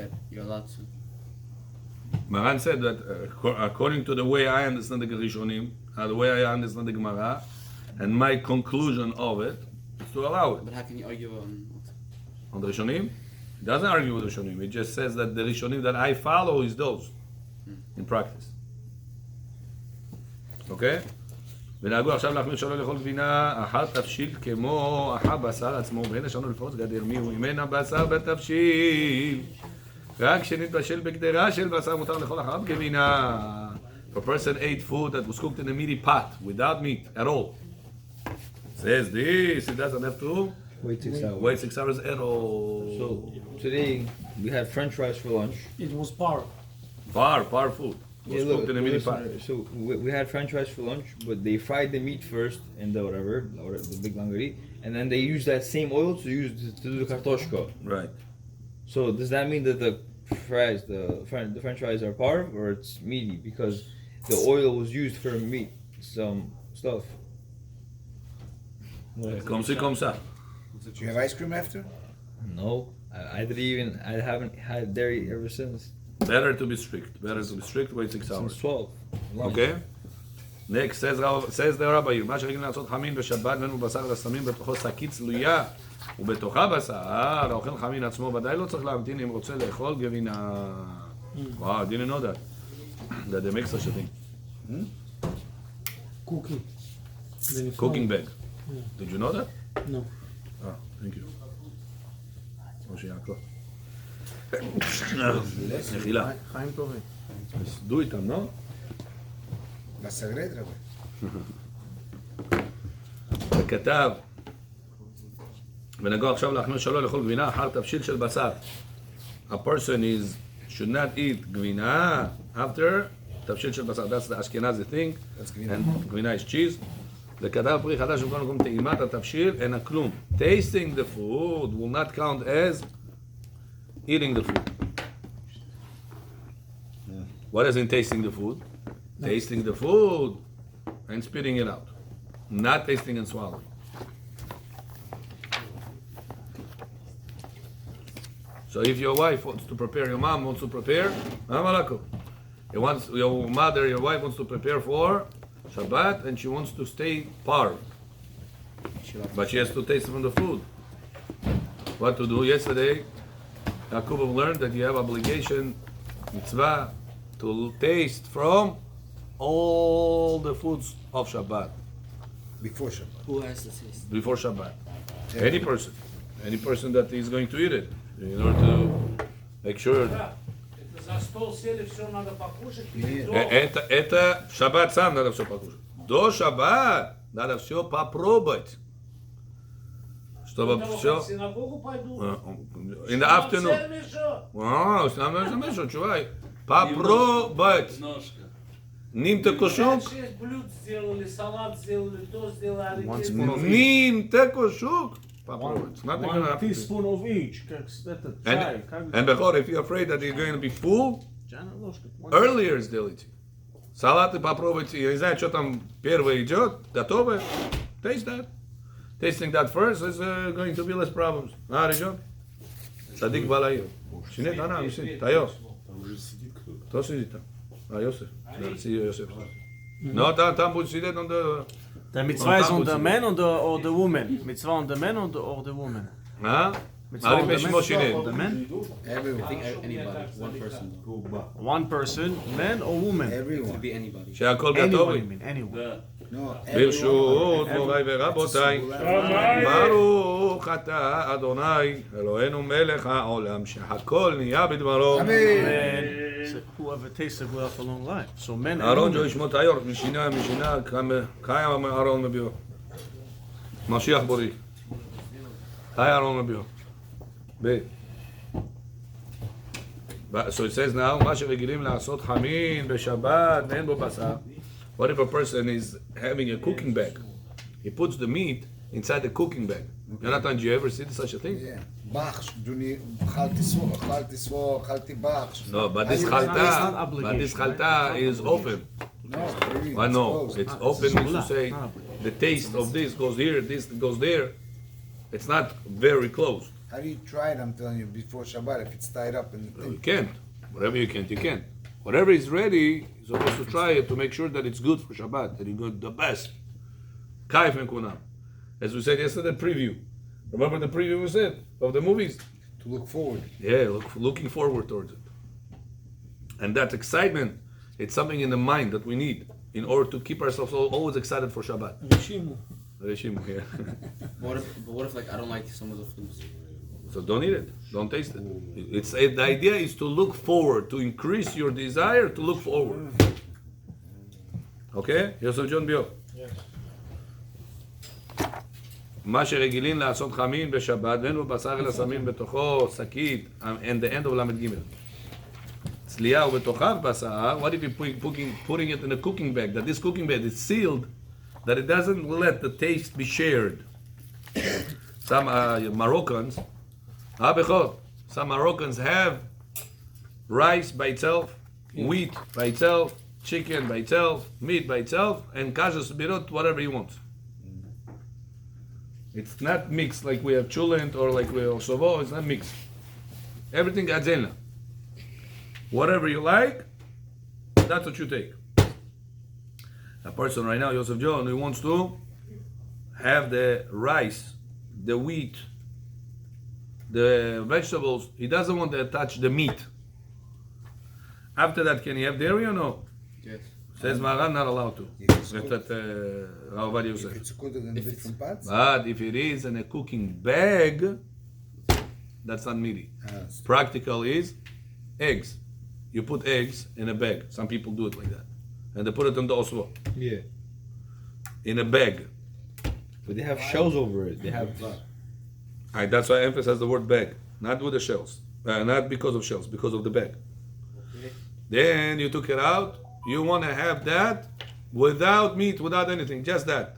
that you're allowed to. Maran said that according to the way I understand the Rishonim, the way I understand the Gemara, and my conclusion of it is to allow it. But how can you argue on what? On the Rishonim, he doesn't argue with the Rishonim. He just says that the Rishonim that I follow is those in practice. Okay? ונהגו עכשיו להחמיר שלא לאכול גבינה אחר תבשיל כמו אחר בשר עצמו, ואין לשנו לפרוץ גדר מיהו אם אין הבשר בתבשיל. רק כשנתבשל בגדרה של בשר מותר לאכול אחריו גבינה. If a person ate food that was cooked in a meaty pot without meat at all, says this, it doesn't have to Wait 6 hours. wait 6 hours at all. So today we had French fries for lunch. It was par. Par food. Was Yeah, look, cooked in a meaty pot. so we had French fries for lunch, but they fried the meat first in the whatever, the big langari, and then they used that same oil to do the kartoshka. Right. So does that mean that the fries, the French fries are parv or it's meaty because the oil was used for meat, some stuff? Comme ci, comme ça. Do you have ice cream after? No, I haven't had dairy ever since. Better to be strict. Wait 6 hours. Since 12. Okay? Next, says the rabbi, מה שרגילים לעשות חמין בשבת ואין בבשר אלא שמים בתוכו שקית צלויה ובתוכה בשר, האוכל חמין עצמו ודאי לא צריך להמתין אם רוצה לאכול גבינה. Wow, I didn't know that they make such a thing. Cooking. Cooking bag. Did you know that? No. Thank you. משה יעקב. מחילה. חיים טובים. Do איתם, לא? בסגרד רבי. וכתב, ונגוע עכשיו להחמיר שלא לאכול גבינה אחר תבשיל של בשר. A person should not eat גבינה after תבשיל של בשר. That's the Ashkenazi thing. And גבינה is cheese. וכתב פרי חדש ובכל מקום טעימת התבשיל אין הכלום. Tasting the food will not count as eating the food. What is in tasting the food? Tasting the food and spitting it out. Not tasting and swallowing. So if your wife wants to prepare, your mom wants to prepare, your mother, your wife wants to prepare for Shabbat and she wants to stay par. But she has to taste from the food. What to do? Yesterday, Yaakov learned that you have obligation, mitzvah, to taste from all the foods of Shabbat. Before Shabbat. Who has the taste? Before Shabbat. Any person that is going to eat it, in order to make sure. За стол сели, все надо покушать. Это в Шаббат сам надо все покушать. До Шаббат надо все попробовать. Чтобы все. В синагогу пойду. In the afternoon. Чувай. Попробовать. Ним-то кошок. 6 блюд сделали, салат сделали, то сделали. Ним-то кошок. Попробовать. One teaspoon of each. And before, if you're afraid that you're going to be full, earlier сделайте. Салаты попробуйте. Я не знаю, что там первое идет. Готовы? Taste that. Tasting that first is going to be less problems. Режет? Садик балайо. Сидит, она, сидит. Тайо. Кто сидит там? Йосеф. Йосеф. No, там будет сидеть on the... The mitzvah is on the man or the woman? Mitzvah on the man or the woman? Mitzvah on the man or the man? I think anybody, one person. One person, man or woman? It Everyone. could be anybody. שהכל Anyone, גטובי. you mean, anyone. No, ברשות מוריי ורבותיי, ברוך אתה אדוני אלוהינו מלך העולם שהכל נהיה בדברו. So whoever tastes the good for a long life. So men and אהרון women. ג'ו ישמות היור, משינה, קיים אהרון מביאו. משיח בורי. קיים אהרון מביאו. So it says now, מה שרגילים לעשות חמין בשבת ואין בו בשר. What if a person is having a cooking bag? He puts the meat inside the cooking bag. Jonathan, do you ever see such a thing? yeah. בחש, אכלתי סבור, אכלתי בחש. No, but this not chalta, obligation, is open. No, really, I know, closed. it's open means to say the taste of this goes here, this goes there. It's not very close. How do you try it, I'm telling you, before Shabbat if it's tied up in the You thing? can't. Whatever you can't, you can't. Whatever is ready, you're supposed to try it to make sure that it's good for Shabbat, that you got the best. Kaif and kunam. As we said yesterday, preview. Remember the preview we said of the movies? To look forward. Yeah, looking forward towards it. And that excitement, it's something in the mind that we need in order to keep ourselves always excited for Shabbat. Rishimu. Reshimu, yeah. What if like I don't like some of the foods? So don't eat it. Don't taste it. It's the idea is to look forward, to increase your desire to look forward. Okay? Yosef John Bio. מה שרגילים לעשות חמין בשבת, ואין בו בשר אלא שמים בתוכו שקית, and the end of למד ג' צלייה ובתוכיו בשר, what if you putting it in a cooking bag, that this cooking bag is sealed, that it doesn't let the taste be shared. Some Moroccans, some Moroccans have rice by itself, wheat by itself, chicken by itself, meat by itself, and kashrus birot, whatever he wants. It's not mixed like we have chulent or like we have sovo. It's not mixed. Everything adzela. Whatever you like, that's what you take. A person right now, Yosef John, he wants to have the rice, the wheat, the vegetables. He doesn't want to touch the meat. After that, can he have dairy or no? Yes. Says Maran, not allowed to. If it's That's cooked, what Rav Ovadia if says. it's cooked in different pots? But if it is in a cooking bag, that's not meaty. Practical is eggs. You put eggs in a bag. Some people do it like that. And they put it in the oslo. Yeah. In a bag. But they have shells over it. They have. That's why I emphasize the word bag. Not with the shells. Not because of shells, because of the bag. Then you took it out. You want to have that without meat, without anything. Just that.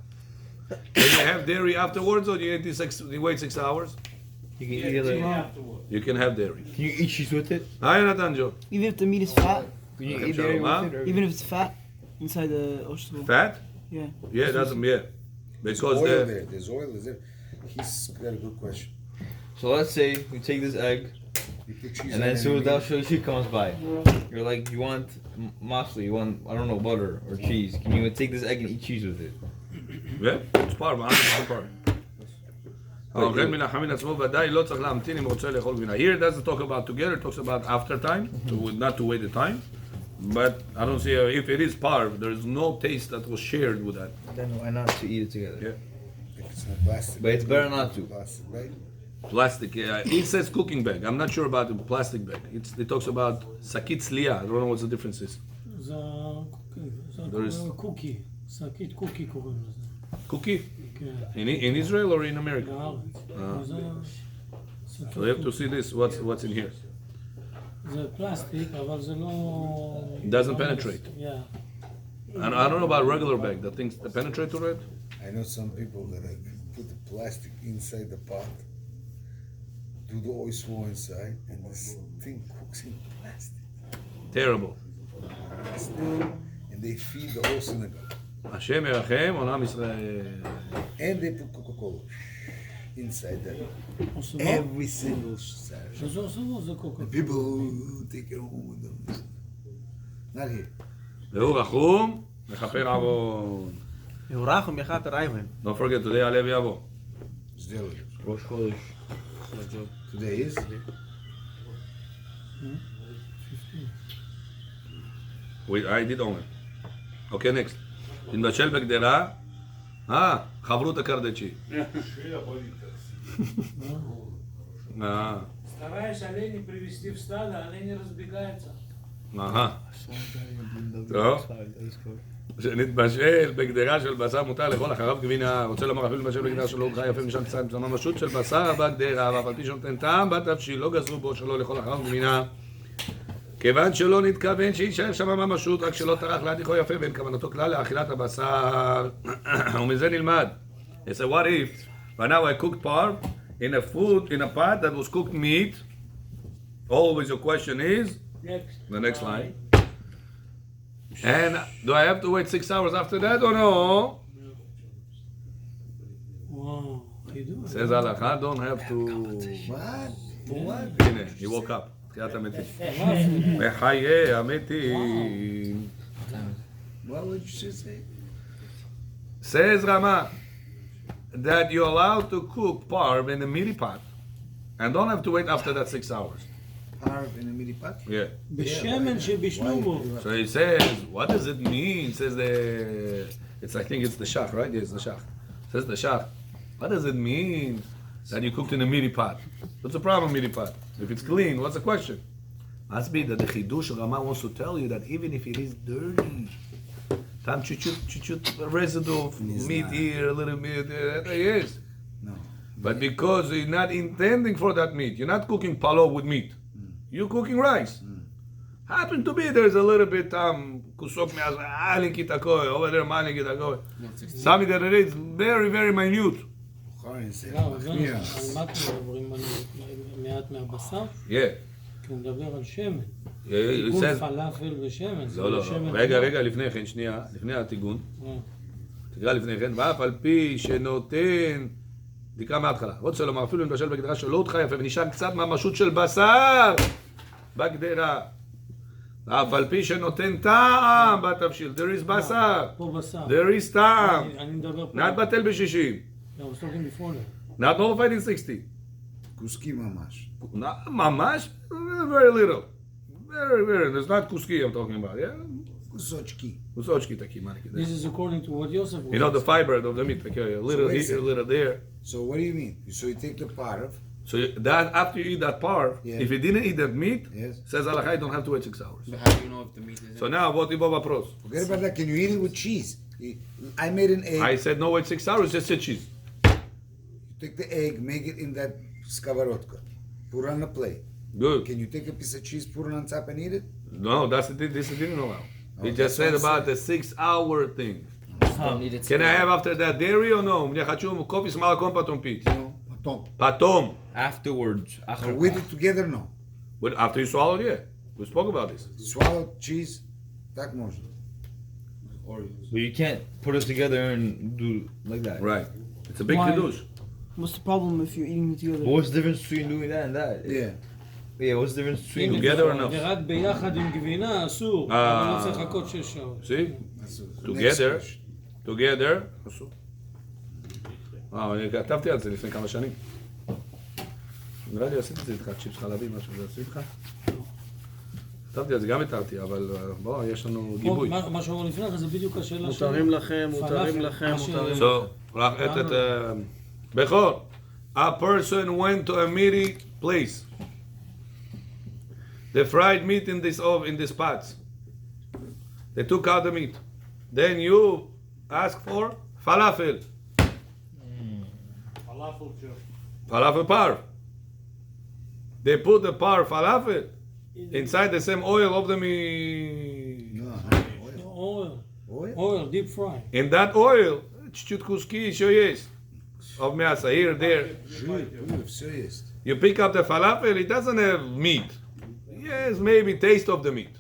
Can you have dairy afterwards or you wait 6 hours? You can eat it like. You can have dairy. Can you eat cheese with it? Hi, Natanjo. Even if the meat is fat, Can you Okay, eat dairy shalom, with it? Or? even if it's fat inside the vegetable. Fat? Yeah. Yeah, it doesn't, yeah. There's Because oil the, there. There's oil. Is there? He's got a good question. So let's say we take this egg, You put cheese and on then it Suda and Shoshi comes by. You're like, you want masli, you want, I don't know, butter or cheese. Can you take this egg and eat cheese with it? yeah, it's part, it's part. האוכל מן החמין עצמו ודאי לא צריך להמתין אם רוצה לאכול גבינה. Here it doesn't talk about together, it talks about after time, not to wait the time. But I don't see, if it is parv, there is no taste that was shared with that. Then why not to eat it together? Yeah. if it's not plastic. But it's better not to. Plastic, right? Plastic, it says cooking bag. I'm not sure about the plastic bag. It talks about sakit sliya. I don't know what the difference is. זה קוקי, זה There is- קוראים קוקי, שקית קוקי קוראים לזה, Cookie? כן, In Israel or in America? בארץ. זה שקית So you have to קוקי. see this, what's in here. זה פלסטיק, אבל זה לא... It doesn't penetrate. Yeah. I don't know about regular bag, the things that penetrate to it. I know some people that put the plastic inside the pot, do the oyster inside, and this thing cooks in plastic. Terrible. And they feed the whole synagogue. השם ירחם, עולם ישראל. And they put Coca-Cola inside that. Also, Every single Saturday. שזה עושה זה קוקי. People take it home with them. Not here. והוא רחום, מכפר עוון. יורח ומכפר עוון. Don't forget, today יעלה ויבוא. It's daily. Rosh Chodesh. Today is? I did only. Okay, next. נתבשל בגדרה, חברות הקרדצ'י. Стараешь оленей привести в стадо, олени разбегаются. טוב. שנתבשל בגדרה של בשר מותר לאכול אחריו גבינה, רוצה לומר אפילו נתבשל בגדרה שלא הודחה יפה משם קצת צמא משות של בשר בגדרה, ואף על פי שנותן טעם בתבשיל לא גזרו בו שלא לאכול אחריו גבינה, כיוון שלא נתכוון שיישאר שם ממשות, רק שלא טרח להדיחו יפה, ואין כוונתו כלל לאכילת הבשר. ומזה נלמד. It's a what if, but now I cooked parv in a pot that was cooked meat. Always your question is, the next line. And do I have to wait 6 hours after that or no? וואו. you do. Says halacha, don't have to... What? For what? הנה, he woke up. תחיית המתים. וחיי המתים. What would you say? Says Rama that you're allowed to cook parv in a midi pot and don't have to wait after that 6 hours. Parv in a midi pot? Yeah. בשמן שבישלו בו. So he says, what does it mean? Says it's I think it's the shach, right? Yes, the shach. Says the shach. What does it mean that you cooked in a midi pot? What's the problem, midi pot? If it's clean, what's the question? Must be that the chidush Rama wants to tell you that even if it is dirty, some chut residue of meat here, a little bit there, that is. No. But because you're not intending for that meat, you're not cooking palo with meat. You're cooking rice. Happen to be there's a little bit kusok me'az, malin kitakoy, over there malin kitakoy. Something that it is very, very minute. לא, על מה אתם מדברים? מעט מהבשר? Yeah. כי הוא מדבר על שמן. It עיגון says... פלאפל ושמן. זה לא, לא, שמן. רגע, לפני כן, שנייה, לפני התיגון. תקרא לפני כן, ואף על פי שנותן, תקרא מההתחלה. רוצה לומר, אפילו נבשל בגדרה שלא אותך יפה, ונשאר קצת מהמשות של בשר בגדרה. ואף על פי שנותן טעם בתבשיל, there is בשר. פה בשר. there is טעם. אני מדבר פה. not בטל ב-60. לא, אנחנו סוגרים בפעולה. not nullified in 60. Kuski mamash. ממש, very little. Very, there's not kuski I'm talking about, yeah? Kusochki. Kusochki taki, maniki. This is according to what Yosef was. You know the fiber of the meat, like a little here, a little there. So what do you mean? So you take the parv. So that after you eat that parv, Yeah. if you didn't eat that meat, Yes. says halakha, you don't have to wait 6 hours. But how do you know if the meat is So now, what ibova pros? Forget about that. Can you eat it with cheese? I made an egg. I said no wait 6 hours, just say cheese. Take the egg, make it in that skavarotka. Put it on the plate. Good. Can you take a piece of cheese, put it on top and eat it? No, this didn't allow. He Oh, just that's said what I'm about the saying. 6 hour thing. don't need it Can I have after that dairy or no? Мне хочу кофе с молоком потом пить. No, don't. Потом. Afterwards. So with it together, no. But after you swallowed, yeah. We spoke about this. Swallow cheese, так можно. Oreos. But you can't put it together and do like that. Right. It's a big Why? kiddush. What's the problem if you're eating it together? But what's the difference between doing that and that? Yeah. Yeah, what's the difference between Together or no? ורק ביחד עם גבינה אסור. אבל לא צריך לחכות 6 שעות. See? That's a- Together. next question. together. אני כתבתי על זה לפני כמה שנים. נראה לי עשיתי את זה איתך, צ'יפס חלבי, משהו כזה, עשיתי איתך? כתבתי על זה, גם התרתי, אבל בוא, יש לנו גיבוי. מה שאומר לפני זה בדיוק השאלה שלי. מותרים לכם, מותרים לכם, מותרים So, בכור, a person went to a meaty place. They fried meat in this pots. They took out the meat. Then you ask for falafel. Falafel parv. They put the parv falafel inside the same oil of the meat. No, oil. Oil, deep fry. In that oil, чуть-чуть куски еще есть of мяса here, there. Все есть. You pick up the falafel, it doesn't have meat. Yes, maybe taste of the meat.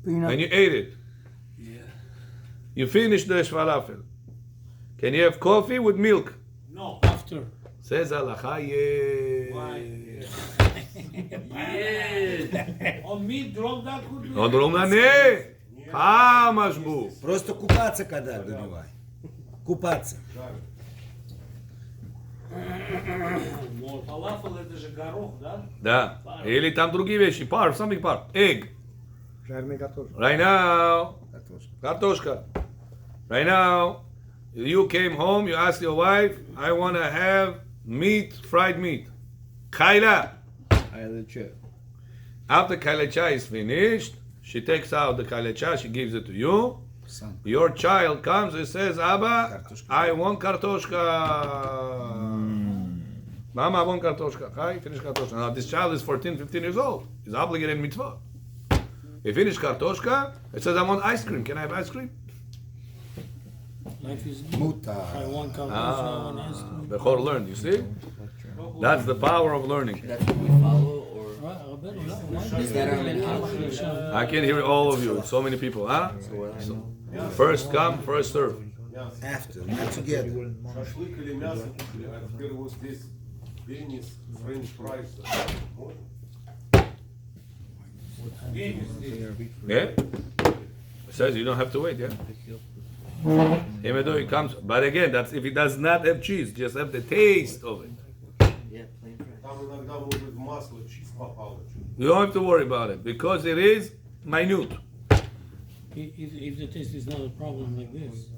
But you're not, And you ate it. You finish the falafel. Can you have coffee with milk? No. After. Says halacha, yeah. On meat, drop that could be. לא דרום לנה. פעם משבו. Просто купаться когда доливай. Купаться. Фалафел это же горох, да? Да. Или там другие вещи. Parv, something parv. Egg. Жареный готов. Right now. Картошка. Kartoshka. Right now, you came home, you asked your wife, I want to have meat, fried meat. Kaila. After kailacha is finished, she takes out the kailacha, she gives it to you. Son. Your child comes and says, Abba, Kartoshka. I want kartoshka. Mama, I want kartoshka. Hi, finish kartoshka. Now this child is 14, 15 years old. He's obligated in mitzvah. He finished kartoshka, it says, I want ice cream. Can I have ice cream? Life is Muta. I want kartoshka, one ice cream. Bechor learned, you see? That's the power of learning. That's what we follow, or רבנו, למה? is that our mentality? I can hear all of you, so many people, huh? First come, first serve. After, not together. Шашлык или мясо, а теперь вот здесь пенис, френч фрайс. Пенис здесь. Yeah? It says you don't have to wait, yeah? Even though it comes, but again, that's if it does not have cheese, just have the taste of it. Yeah, plain fries. Там иногда может быть масло, чиз попало. You don't have to worry about it because it is minute. If the taste is not a problem like this,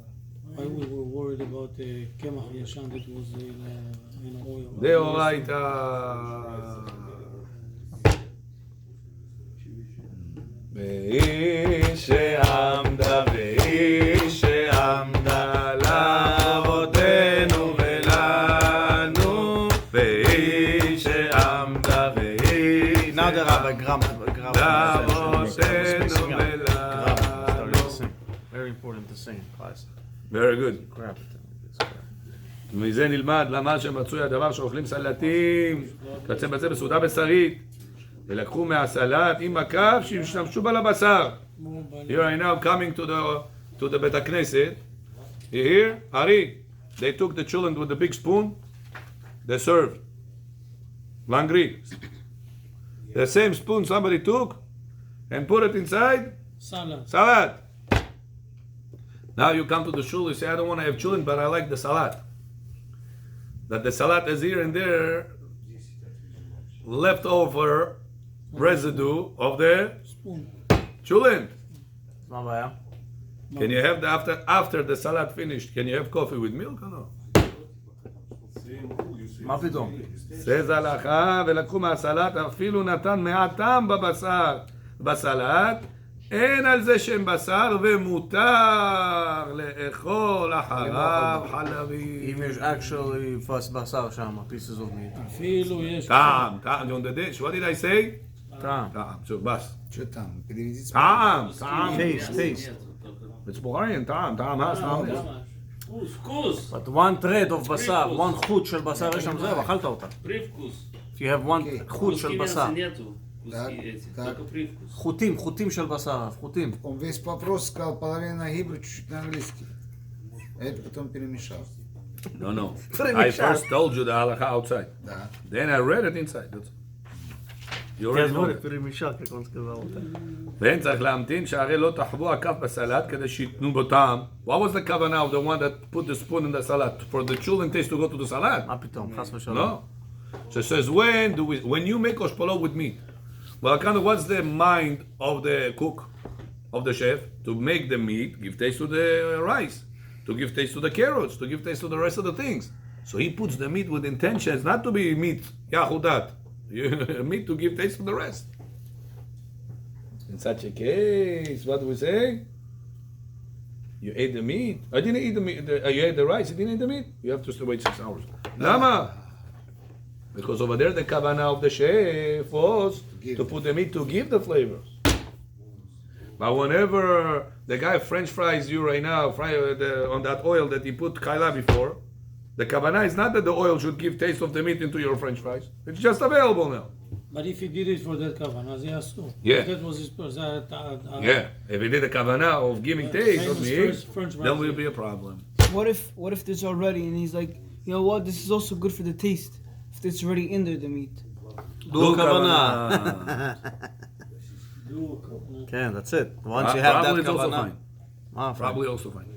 why we were worried about the kemach yashan that was in oil? They're all right. והיא שעמדה והיא שעמדה לאבותינו ולנו והיא שעמדה והיא Now the rabbi gram. לאבותינו ולנו. Very important to sing in class. Very good. Grab it. מזה נלמד למה שמצוי הדבר שאוכלים סלטים קצה בצה בסעודה בשרית ולקחו מהסלט עם הקו שהשתמשו בה לבשר. Here I now coming to the בית הכנסת. You hear? Ari, they took the children with the big spoon. They served. Langri. The same spoon somebody took and put it inside Salad. salad. Now you come to the shul, you say, I don't want to have children, but I like the salad. That the salad is here and there leftover residue of the Spoon. children. מה הבעיה? Can you have the after the salad finished? Can you have coffee with milk or no? מה פתאום? says הלכה ולקחו מהסלט אפילו נתן מעט טעם בבשר בסלט אין על זה שם בשר ומותר לאכול אחריו חלבי. אם יש actually בשר שם, pieces of meat. אפילו יש... טעם, טעם, on the dish. What did I say? טעם. טעם, so בס. Что там? Переведите. טעם, טעם. Taste. It's Bulgarian, טעם, טעם, כוס. But one thread of בשר, one חוט של בשר יש שם זהו, אכלת אותה. Привкус. If you have one חוט של בשר. нету. Так, так. Только привкус. חוטים של בשר, חוטים. Он весь вопрос сказал половина на гибрид, чуть-чуть на английский. Это потом перемешал. No, no. I first told you the halakha outside. Да. Then I read it inside. You already know it. перемешал, как он сказал. ואין צריך להמתין שהרי לא תחבו הכף בסלט כדי שיתנו בו טעם. What was the כוונה of the one that put the spoon in the salad? For the children taste to go to the salad? מה פתאום, חס ושלום. No. So it says, when you make oshpolo with meat, well, kind of what's the mind of the cook, of the chef? To make the meat, give taste to the rice, to give taste to the carrots, to give taste to the rest of the things. So he puts the meat with intentions not to be meat, yahudat, meat to give taste to the rest. In such a case, what do we say? You ate the meat. I didn't eat the meat. You ate the rice. You didn't eat the meat. You have to still wait 6 hours. Lama? Because over there the kavanah of the chef was to put the meat to give the flavors. But whenever the guy French fries you right now, on that oil that he put kaila before, the kavanah is not that the oil should give taste of the meat into your French fries. It's just available now. But if he did it for that kavanah, they asked too. Yeah. That was his purpose. Yeah, if he did the kavanah of giving taste of meat, French then will fries. be a problem. What if there's already and he's like, you know what, this is also good for the taste. If it's already in there, the meat. דו כוונה. כן, that's it. Once you have that Probably it's also כוונה. fine. Probably also fine.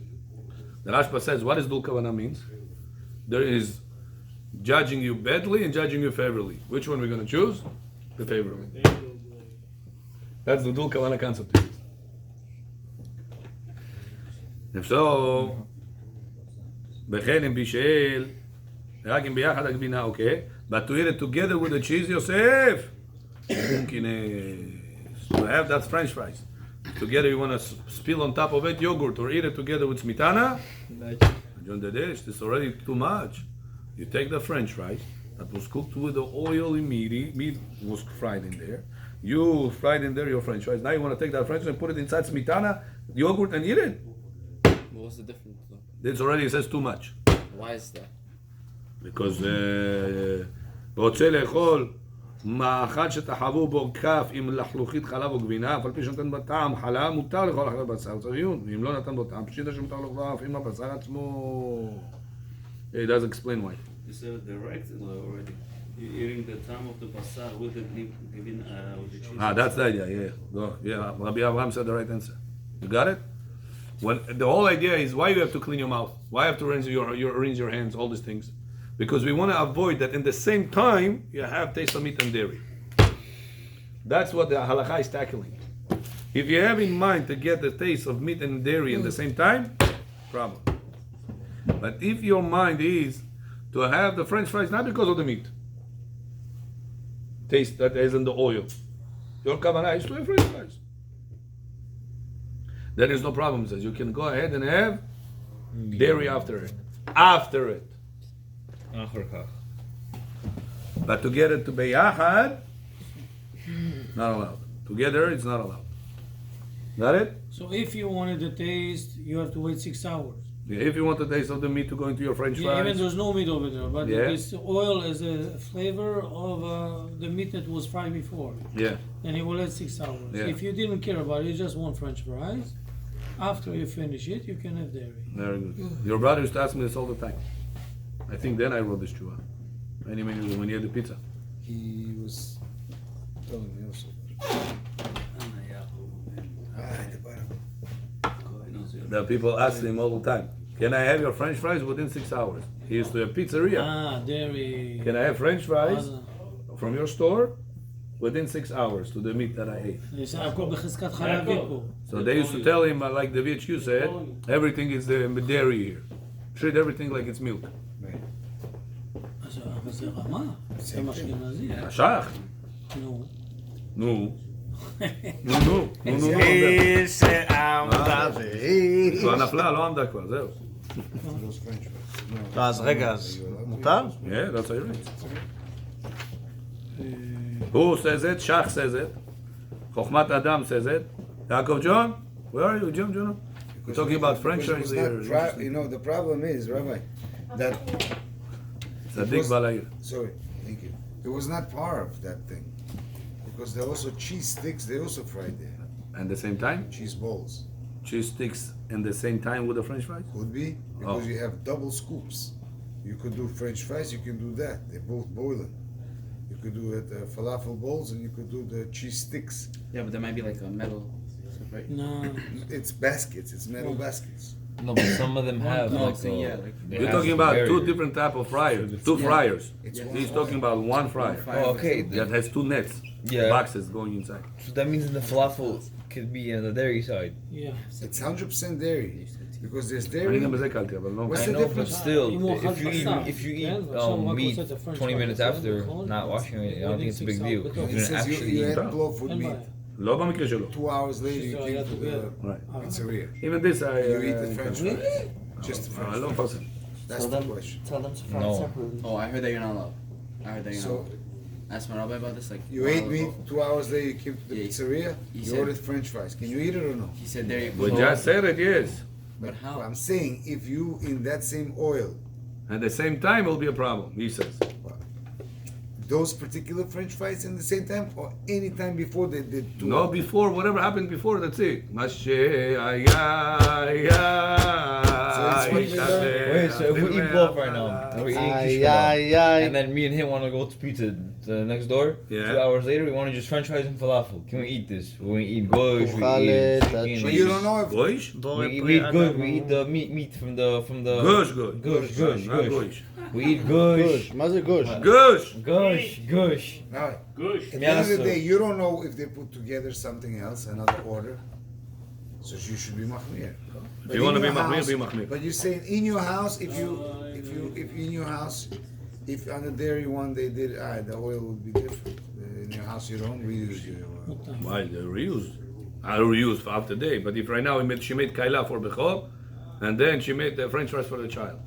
The Rashba says, what does dul kavana means? There is judging you badly and judging you favorably. Which one we're going to choose? The favorably. That's the dul kavana concept. If so, בכן אם בישל, רק אם ביחד הגבינה, okay? But to eat it together with the cheese, Yosef, to have that French fries. Together you want to spill on top of it yogurt or eat it together with smitana. On the dish, this is already too much. You take the French fries that was cooked with the oil in meat was fried in there. You fried in there your French fries. Now you want to take that French fries and put it inside smitana, yogurt, and eat it. What's the difference though? This already says too much. Why is that? Because רוצה לאכול מאכל שתחבו בו כף עם לחלוכית חלב או גבינה, אף על פי שנתן בו טעם חלב, מותר לאכול אחרי בשר, צריך עיון. ואם לא נתן בו טעם, פשיטה שמותר לאכול אף עם הבשר עצמו. It does explain why. You said direct already. You're eating the time of the basar with the giving with the cheese. That's the idea, yeah. Go, yeah, Rabbi Abraham said the right answer. You got it? When the whole idea is why you have to clean your mouth, why you have to rinse your hands, all these things. Because we want to avoid that in the same time you have taste of meat and dairy. That's what the halakha is tackling. If you have in mind to get the taste of meat and dairy at the same time, problem. But if your mind is to have the French fries not because of the meat, taste that is in the oil, your kavanah is to have French fries. There is no problem. Says you can go ahead and have dairy after it. After it. But to get it to beyachad, not allowed. Together, it's not allowed. Got it? So if you wanted the taste, you have to wait 6 hours. Yeah, if you want the taste of the meat to go into your French Yeah, fries. even there's no meat over there, but Yeah. this oil is a flavor of the meat that was fried before. Yeah. And it will add 6 hours. Yeah. If you didn't care about it, you just want French fries. After you finish it, you can have dairy. Very good. Your brother used to ask me this all the time. I think then I wrote this to her. Many when he had the pizza. He was telling me also. The people asked him all the time, can I have your French fries within 6 hours? He used to have pizzeria. Dairy. Can I have French fries from your store within 6 hours to the meat that I ate? So they used to tell him, like the VHQ said, everything is dairy here. Treat everything like it's milk. אבל זה רמה, זה אשכנזי. השח? נו. נו. נו. כבר נפלה, לא עמדה כבר, זהו. אז רגע, אז מותר? Yeah, that's right. Who says it? Shach says it. Chokhmat Adam says it. Yaakov John? Where are you, John? We're talking about French fries here. You know, the problem is, Rabbi, that... Tzaddik Balayir. Sorry, thank you. It was not part of that thing. Because there are also cheese sticks, they also fried there. And the same time? Cheese balls. Cheese sticks in the same time with the French fries? Could be, because you have double scoops. You could do French fries, you can do that. They're both boiling. You could do it falafel bowls and you could do the cheese sticks. Yeah, but there might be like a metal, right? No. It's baskets, it's metal baskets. No, but some of them have No, like, saying, yeah, like- they You're have talking about barrier. two different type of fryers. Two fryers. It's He's talking about one fryer. Oh, okay. That has two nets. Yeah. Boxes going inside. So that means the falafel could be on the dairy side. Yeah. It's 100% dairy. Because there's dairy. אני גם בזה קלתי, אבל לא... What's I the know, but difference? still, אם הוא אכל if you בשר, eat כן? ועכשיו הוא רק meat עושה את הפרנץ' 20 minutes פרייס, after נכון? not washing it, I don't think it's a big deal. It You're It gonna says you actually had eat. blow food אין meat. בעיה. לא במקרה שלו. 2 hours later you So came I to got the Right. pizzeria. Even this I... You eat the French fries. Just the French I don't fries. pass it. That's the question. Tell them to fry No. separately. Oh, I heard that you're not allowed. I heard that you're not So allowed. Ask my rabbi about this. Like you ate meat, 2 hours later you came to the Yeah, pizzeria, he you said- ordered French fries. Can you eat it or no? He said there you We just said it, yes. But how? I'm saying if you in that same oil, At the same time, it will be a problem, he says. those particular French fries in the same time or any time before they did two No, hours? before, whatever happened before, that's it. Moshe, Wait, so if we eat both right now, and we're eating kish kebab, and then me and him want to go to pizza next door, Yeah. 2 hours later we want to just french fries and falafel. Can we eat this? We eat gosh, we Khaled, eat that's- chicken, But you don't know if Goish? we eat good, we eat the meat from the Gush, good. Gush. Not goish. We eat gush. מה זה גוש? Gush! Gush. now, at the end of the day you don't know if they put together something else, another order. So you should be machmir. If you want to be in your machmir, house- be machmir. But you're saying in your house, if in your house, if on the dairy one they did, the oil would be different. In your house you don't reuse your oil. Why? They reused. I reused for after day. But if right now she made kaila for Bechor, and then she made the French fries for the child.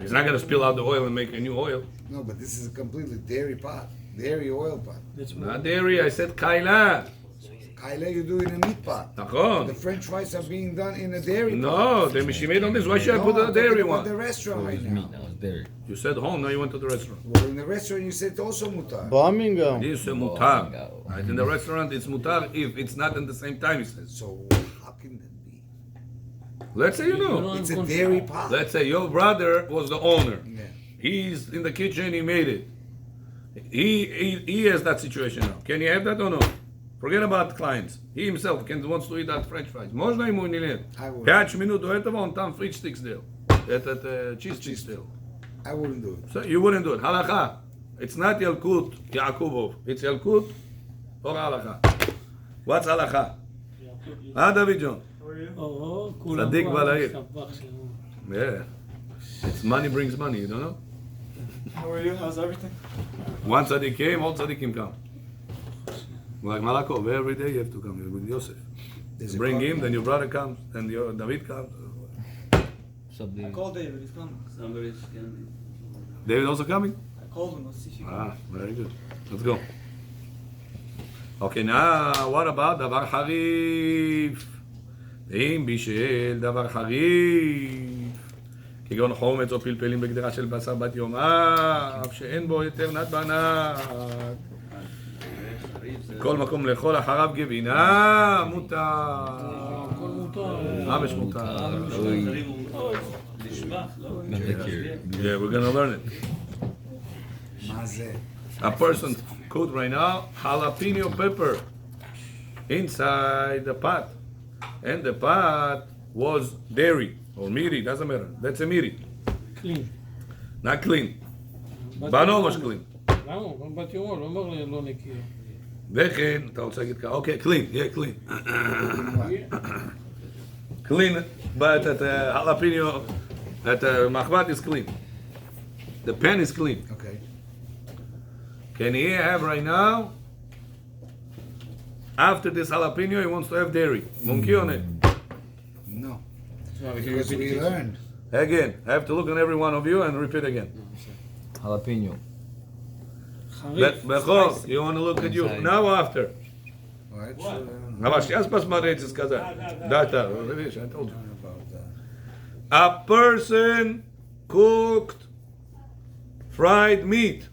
He's not going to spill out the oil and make a new oil. No, but this is a completely dairy pot, dairy oil pot. That's Not dairy, I said kaila. Chayla you do in a meat pot. נכון. The French fries are being done in a dairy pot. No, she made on this. Why should I put the dairy I'm talking about the one? restaurant right now. Now it's dairy. You said home, now you went to the restaurant. Well, in the restaurant you said also mutar. Birmingham. You say mutar. Right, in the restaurant it's mutar if it's not at the same time, he says. So how can that be? Let's say you know. It's a dairy pot. Let's say your brother was the owner. Yeah. He's in the kitchen, he made it. He has that situation now. Can you have that or no? Forget about clients. He himself wants to eat that French fries. Можно ему или нет? I would. 5 минут до этого он там фрич стик сделал. Этот cheese stick сделал. I wouldn't do it. So you wouldn't do it. Halacha. It's not Yalkut Yaakubov. It's Yalkut or halacha. What's halacha? David John. כולם צדיק כבר בעל העיר. השתבח שלו. Yeah. It's money brings money, you don't know? How are you? How's everything? One tzaddik came, all tzaddikim come. Like Malakov, every day you have to come with Yosef. There's a Bring car- him, then your brother comes, then your David comes. Something. I called David. He's coming. Somebody can. David also coming? I called him. Let's see if he can. Very good. Let's go. Okay, now what about דבר חריף? אם בישל דבר חריף, כגון חומץ או פלפלים בגדרה של בשר בת יומה, אף שאין בו יותר נת בענק. כל מקום לאכול אחריו גבינה, מותר. הכל מותר. ממש מותר. לשבח, לא? Yeah, we're gonna learn it. מה זה? A person cooked right now jalapeno pepper inside the pot, and the pot was dairy or miri, doesn't matter. That's a miri, clean. not clean. בנו מש clean. למה? גם בתיאור, לא אומר לי לא נקי. וכן, אתה רוצה להגיד ככה, אוקיי, clean, yeah, clean. Clean, but at jalapeno, at mahbat is clean. The pan is clean. Okay. Can he have right now? After this jalapeno, he wants to have dairy. Monkey on it. No. Because we learned. Again, I have to look on every one of you and repeat again. Jalapeno. Bechor, you want to look at you now or after? Alright, אבל сейчас посмотрите сказать. Да, видишь, I told you. about that. A person cooked fried meat.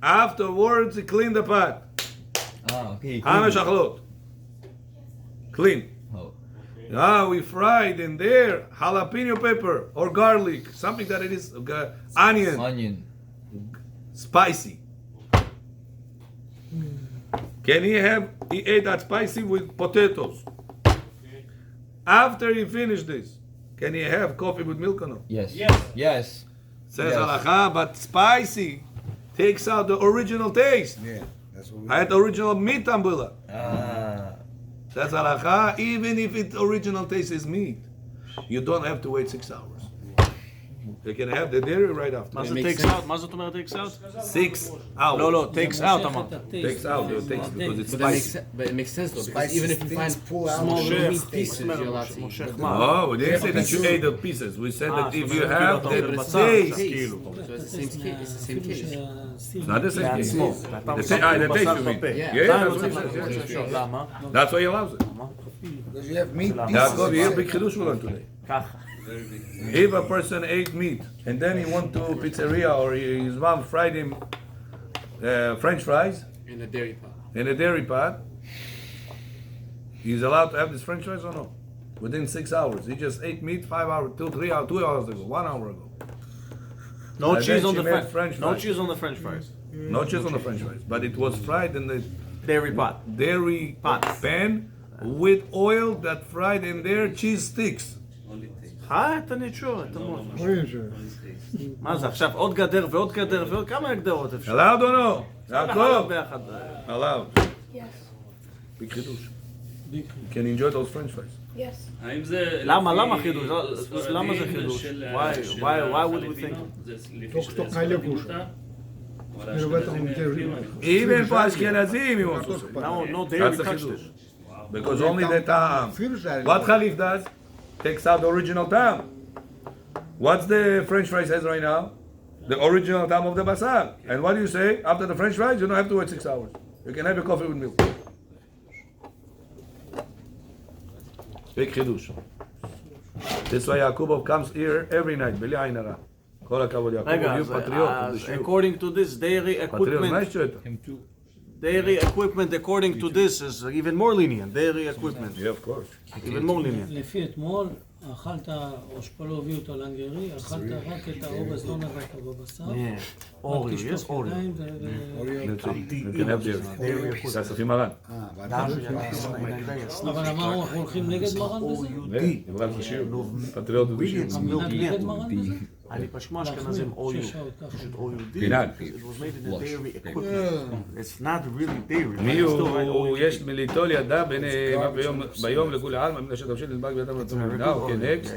Afterwards, he cleaned the pot. Okay. Hamesh achlot. Clean. Oh. We fried in there jalapeno pepper or garlic, something that it is onion, Onion. spicy. Can he ate that spicy with potatoes? After he finished this, can he have coffee with milk or no? Yes. Yes. Says Yes. halacha, but spicy takes out the original taste. Yeah, that's what we I had the original meat ambula. Ah. Says halacha, even if its original taste is meat, you don't have to wait 6 hours. You can have the dairy right after. מה זה takes out? מה זאת אומרת takes out? 6 hours. לא, לא, takes out אמרת. Takes out your taste because it's But, that makes spicy. but it makes sense though, because Spicy even if you things find pull out small the little meat pieces, you're allowed to eat. מושך But מה? Oh, we didn't say that you ate the pieces. We said that if you have the taste. So it's the same case. It's the same case. It's not the same case. לעצמו. The taste you mean. Yeah. Yeah, that's what he says. Yeah. למה? That's why he allows it. Because you have meat pieces. Yaakov, you have big chidush we learned today. ככה. If a person ate meat and then he went to pizzeria or his mom fried him French fries In a dairy pot. in a dairy pot, he's allowed to have this French fries or no? Within 6 hours. He just ate meat 5 hours, 2 hours ago, 1 hour ago. No And cheese then on she the made French French No fries. cheese on the French fries. No cheese on the French fries, but it was fried in the Dairy pot. dairy Pot. pan with oil that fried in there cheese sticks. Only taste. אתה נשאר, אתה מוז. Only taste. מה זה עכשיו עוד גדר ועוד גדר ועוד כמה גדרות אפשר? Allowed or no? כמה Yaakov? ביחד. Allowed. Yes. Big chidush. Big You can enjoy those French fries. Yes. האם זה... למה לפי חידוש? ספרדים למה זה חידוש? של- Why- של why would we החליפינות? think? זה לפי תוך ספרדים חיילי מותר? אבל אני רואה את האשכנזים המונטרים. Even for Ashkenazim, he wants to say. No dairy That's the touched chidush. it. Because only the ta'am. אפילו שזה... What Khalif does, takes out the original ta'am. What's the French fries has right now? The original ta'am of the basar. And what do you say? After the French fries, you don't have to wait 6 hours. You can have your coffee with milk. Big חידוש. This why Yaakov comes here every night, בלי עין הרע. כל הכבוד, יעקב, רגע, you אז patriot. according to this, dairy Patriot, מה equipment, יש שאתה? dairy equipment according to this is even more lenient. Dairy equipment, Yeah, of course. even more lenient. לפי אתמול, אכלת, או שפלו הביא אותו להנגרי, אכלת רק את האורז, לא נגעת בבשר. Yeah. רק Oreo, yes, תשטוף Oreo. ידיים That's it. You can have dairy. זה הספים מרן. אבל אמרנו, אנחנו הולכים נגד מרן בזה? יברם זה שיר. פטריוט זה שיר. המנהג נגד מרן בזה? אני פשמה אשכנזים OU. פשוט OUD. מנהג. It was made in a dairy equipment. It's not really dairy. מי but it's still הוא, OUD. יש מליטול ידע ביום לכולי עלמא, מפני שתמשיל נדבק בידם לצום במדינה, או כן אקס.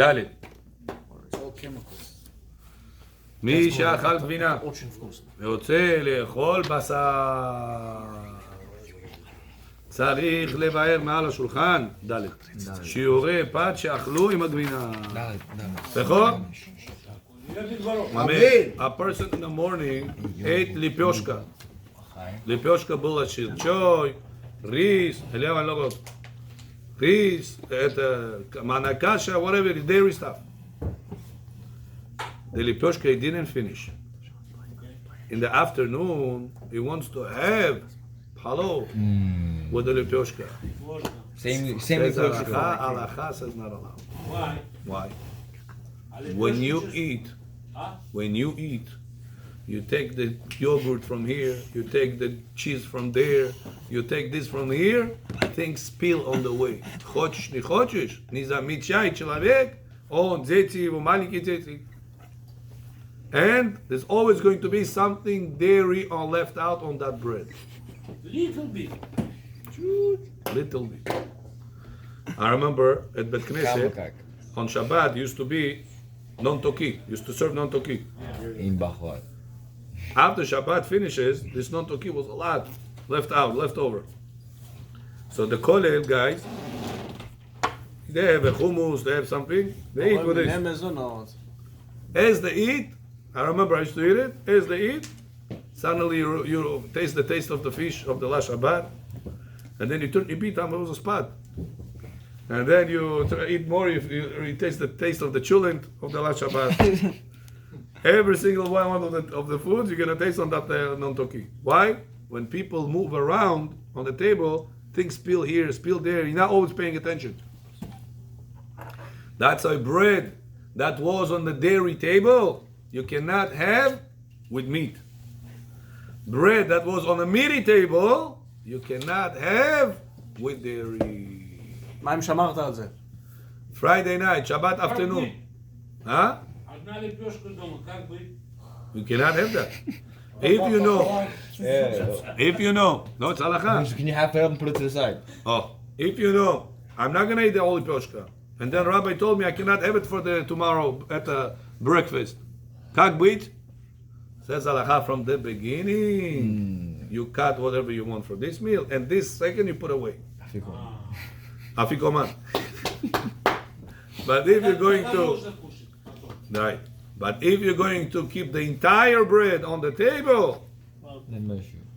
ד' מי שאכל גבינה ורוצה לאכול בשר צריך לבאר מעל השולחן, ד' שיעורי פת שאכלו עם הגבינה. נכון? A person in the morning ate ליפיושקה. ליפיושקה בולשיט, צ'וי, ריס, אליהו אני לא רואה. ריס, מענקשה, whatever, dairy stuff. The liposhka he didn't finish. In the afternoon, he wants to have palo with the liposhka. Same Says liposhka. Alacha says not allowed. Why? Why? When you eat, you take the yogurt from here, you take the cheese from there, you take this from here, things spill on the way. Хочешь, не хочешь, не замечай человек, он дети его маленькие дети. And there's always going to be something dairy or left out on that bread. Little bit. Little bit. I remember at Bet Knesset, on Shabbat used to be non-toki, used to serve non-toki. In Bachwat. After Shabbat finishes, this non-toki was a lot left over. So the Kollel guys, they have a hummus, they have something, they eat with this. As they eat, I remember I used to eat it, as they eat, suddenly you taste the taste of the fish of the last Shabbat, and then you beat them, it was a spot. And then you eat more, you taste the taste of the chulent of the last Shabbat. Every single one of the foods you're going to taste on that non-toki. Why? When people move around on the table, things spill here, spill there, you're not always paying attention. That's why bread that was on the dairy table, you cannot have with meat. Bread that was on a meaty table, you cannot have with dairy. מה אם שמרת על זה? Friday night, Shabbat afternoon. Huh? Одна лепешка дома, как быть? You cannot have that. If you know, no, it's halakha. Can you have it up and put it to the side? Oh, if you know, I'm not gonna eat the holy pyoshka. And then Rabbi told me I cannot have it for the tomorrow at the breakfast. Kak bit? Says halakha from the beginning. You cut whatever you want for this meal, and this second you put away. Afikoman. But if you're going to, right? But if you're going to keep the entire bread on the table,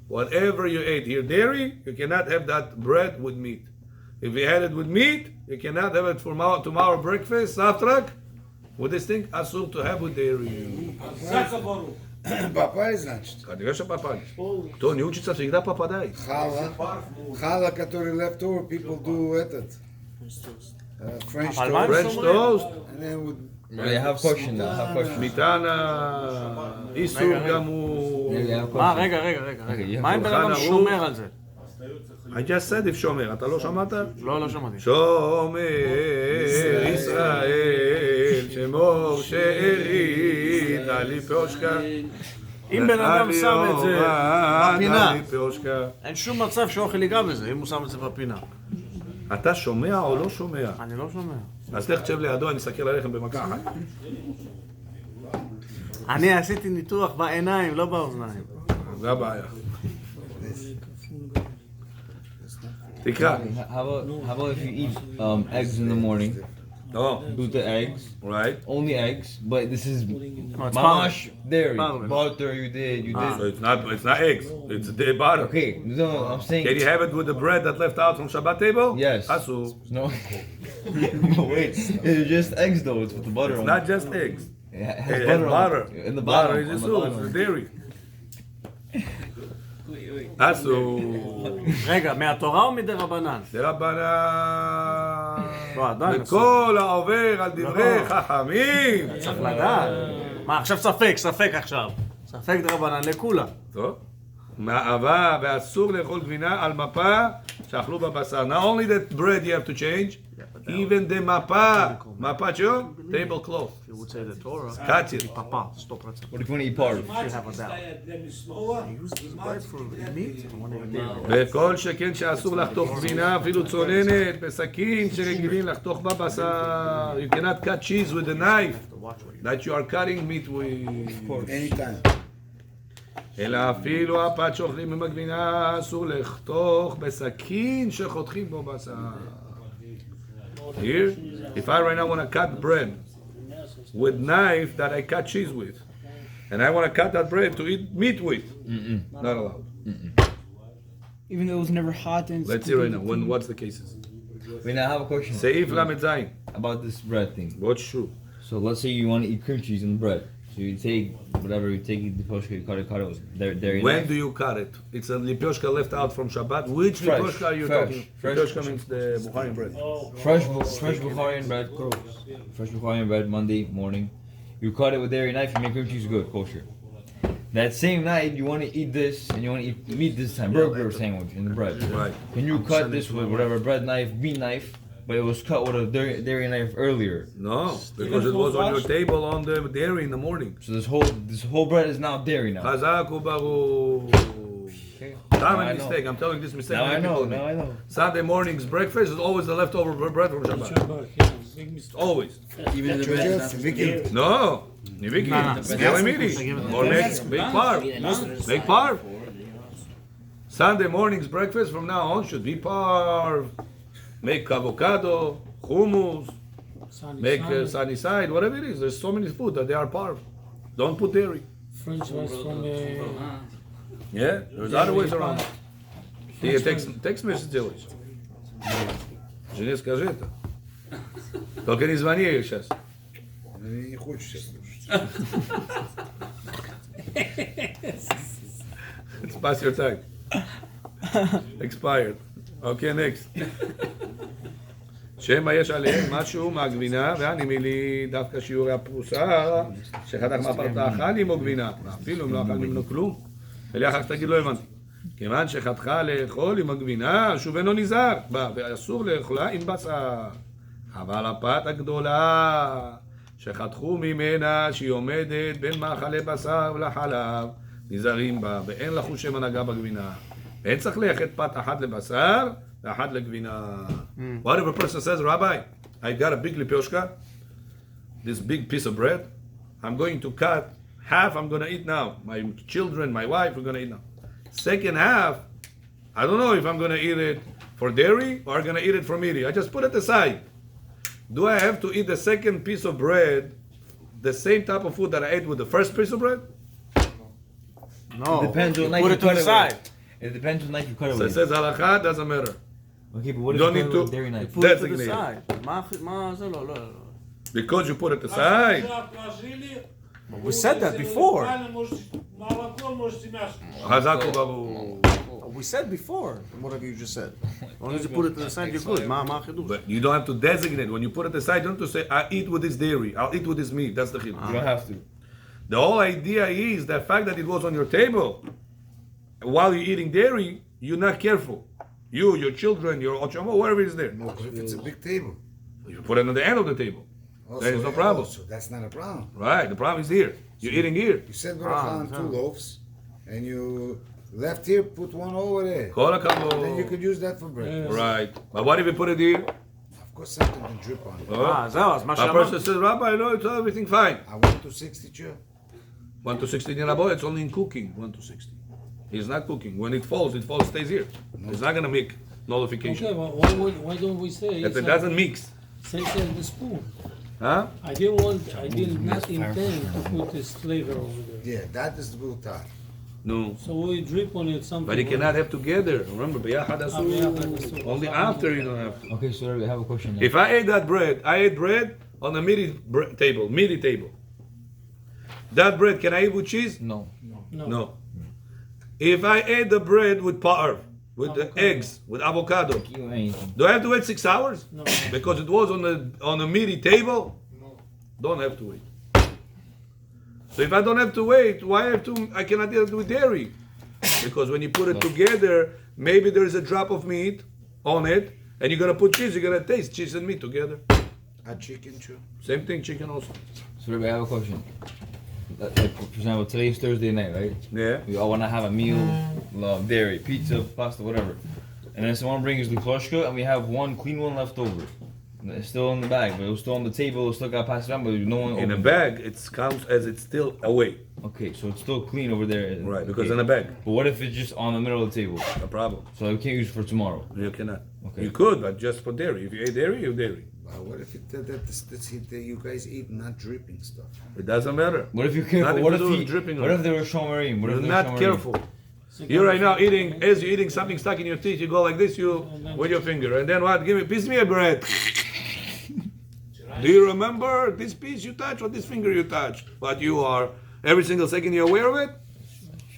whatever you ate here, dairy, you cannot have that bread with meat. If you had it with meat, you cannot have it for tomorrow breakfast, safrak. With this thing, asur to have with dairy. Попали, значит. Конечно, попали. Кто не учится, всегда попадает. Challah, который left over, people do этот. French toast. French toast. And then with I have a question now. מיטנה, איסור גם הוא... מה, רגע. מה אם בן אדם שומר על זה? I just said if שומר, אתה לא שמעת? לא שמעתי. שומר ישראל, שמור שארית, עלי פושקה. אם בן אדם שם את זה בפינה, פושקה. אין שום מצב שאוכל ייגע בזה, אם הוא שם את זה בפינה. אתה שומע או לא שומע? אני לא שומע. אז לך תשב לידו, אני אסתכל עליכם במכה אחת. אני עשיתי ניתוח בעיניים, לא באוזניים. זה הבעיה. תקרא. How about if you eat eggs in the morning Oh, do the eggs, right. only eggs. But this is No, it's mamash dairy, Powder. butter. You did. So it's not eggs. It's the butter. Okay, no, I'm saying. Can you have it with the bread that left out from Shabbat table? Yes. Asu. No. No, wait. It's just eggs though. It's with the butter It's on not it. just eggs. It has It has butter. butter. In the Butter bottom. is on the Asu. It's bottom. the dairy. Asu. רגע, מהתורה או מדי רבנן? דרבנן. לא, עדיין וכל העובר על דברי חכמים. צריך לדעת. מה, עכשיו ספק עכשיו. ספק די רבנן לכולם. טוב. מאהבה ואסור לאכול גבינה על מפה שאכלו בבשר. Not only that bread you have to change, even the מפה. מפה שו? Table cloth. You would say the Torah. קציר. פאפה, 100%. What if you want to eat part of it? You have a doubt. You use this bread for meat? I want to eat וכל שכן שאסור לחתוך גבינה אפילו צוננת בסכין שרגילים לחתוך בבשר. You cannot cut cheese with a knife that you are cutting meat with. Anytime. אלא אפילו הפת שאוכלים עם הגבינה אסור לחתוך בסכין שחותכים בו בשר. Here, if I right now want to cut bread with knife that I cut cheese with, and I want to cut that bread to eat meat with, not allowed. Even though it was never hot and. Let's see right now. What's the cases? Wait, now I have a question. Seif Lamed Zayin. About this bread thing. What's true? So let's say you want to eat cream cheese in the bread. So you take whatever you take the liposhka, you cut it with dairy When knife. do you cut it? It's a lipioshka left out from Shabbat. Which Fresh, lipioshka are you fresh, talking? fresh. Lipioshka means the Bukhari bread. Fresh Bukharian bread. Fresh Bukharian bread Monday morning. You cut it with dairy knife, you make cream cheese good, kosher. That same night you want to eat this and you want to eat meat this time, burger sandwich in the bread. Right. Can you cut this with whatever bread knife, meat knife, but it was cut with a dairy knife earlier? No, because it was on your table on the dairy in the morning. So this whole bread is now dairy now. Chazak ubaru. Okay. Common mistake. I'm telling you this mistake. Now many I know. people Now make. I know. Sunday morning's breakfast is always the leftover bread from Shabbat. Big mistake. Always. Even the bread is not Vicky. No. Niviki. Or next big parv. Big parv. Sunday morning's breakfast from now on should be parv. Make avocado, hummus, make sunny side, whatever it is. There's so many food that they are parv. Don't put dairy. French fries from Yeah, there's other ways around. Ты текст месяц делаешь. Жене скажи это. Только не звони ей сейчас. Она не хочет сейчас слушать. It's past your time. Expired. Okay, next. שמא יש עליהם משהו מהגבינה, והנמילי דווקא שיעורי הפרוסה, שחתך מהפרטה אכל עמו גבינה, אפילו אם לא אכל ממנו כלום. ולאחר שתגיד לא הבנתי. כיוון שחתכה לאכול עם הגבינה, שוב אינו נזהר, ואסור לאכולה עם בשר. אבל הפת הגדולה, שחתכו ממנה, שהיא עומדת בין מאכלי בשר לחלב, נזהרים בה, ואין לחוש שם הנהגה בגבינה. ואין צריך ללכת פת אחת לבשר, ואחת לגבינה. What if a person says, Rabbi, I got a big lipioshka, this big piece of bread, I'm going to cut half, I'm going to eat now. My children, my wife, we're going to eat now. Second half, I don't know if I'm going to eat it for dairy or I'm going to eat it for meaty. I just put it aside. Do I have to eat the second piece of bread, the same type of food that I ate with the first piece of bread? No. It depends on You knife put you it to cut the it side. with. It depends on knife you cut it So it with. says halakha, doesn't matter. Okay, but what You if don't you need cut it with to- dairy knife? Put it to the Designated. side. מה זה לא, לא. Because you put it aside. We said that before. Chazak ubaru. We said before, whatever you just said. As long as you put it to the side, you're good. מה החידוש? But you don't have to designate. When you put it aside, you don't have to say, I eat with this dairy, I'll eat with this meat. That's the chiddush. You don't have to. The whole idea is the fact that it was on your table while you're eating dairy, you're not careful. You, your children, your ochamo, whatever is there. No, but if it's a big table. You put it on the end of the table. There is no problem. So that's not a problem. Right, the problem is here. You're eating here. You said bracha on 2 loaves, and you left here, put one over there. Kol Then you hakavod. could use that for breakfast. Right. But what if you put it here? Of course, something can drip on it. Oh. זהו, אז מה A שאמרת. person says, Rabbi, no, it's everything fine. I went to 60 chair. 1 to 16 in Rabbi, it's only in cooking, 1 to 60. He's not cooking. When it falls, stays here. It's not going to make nullification. Okay, well, why don't we say If it's it like doesn't mix, Same as the spoon. Huh? I did not intend to put this flavor over there. Yeah, that is the mutar. No. So we drip on it something. But you cannot have together. Remember, ביחד אסור. Only after you don't have to. Okay, so I have a question now. If I ate that bread, I ate bread on a meaty table. That bread, can I eat with cheese? No. No. If I ate the bread with parv, with the eggs, with avocado, You anything. do I have to wait 6 hours? No. Because it was on a meaty table? No. Don't have to wait. So if I don't have to wait, I cannot eat it with dairy? Because when you put it together, maybe there is a drop of meat on it, and you're gonna put cheese, you're gonna taste cheese and meat together. A chicken too. Same thing, chicken also. So Rabbi, I have a question. Like, for example, today's Thursday night, right? Yeah. We all want to have a meal, love dairy, pizza, pasta, whatever. And then someone brings lukashka, and we have one clean one left over. And it's still in the bag, but it was still on the table, it still got passed around, but no one In a opened bag, it counts as it's still away. it. Okay, so it's still clean over there. Right, because Okay. in a bag, But what if it's just on the middle of the table? no problem. So we can't use it for tomorrow. You cannot. Okay. You could, but just for dairy. If you ate dairy, you dairy. What if you guys eat not dripping stuff? It doesn't matter. What if you're careful? Nothing What to if do with he, dripping on What it. if they were shomarim? What if You're they're not shomarim? careful. You're right now eating, as you're eating something stuck in your teeth, you go like this, you with your finger, and then what? Give me, piece me a bread. Do you remember this piece you touched or this finger you touched? But you are, every single second you're aware of it?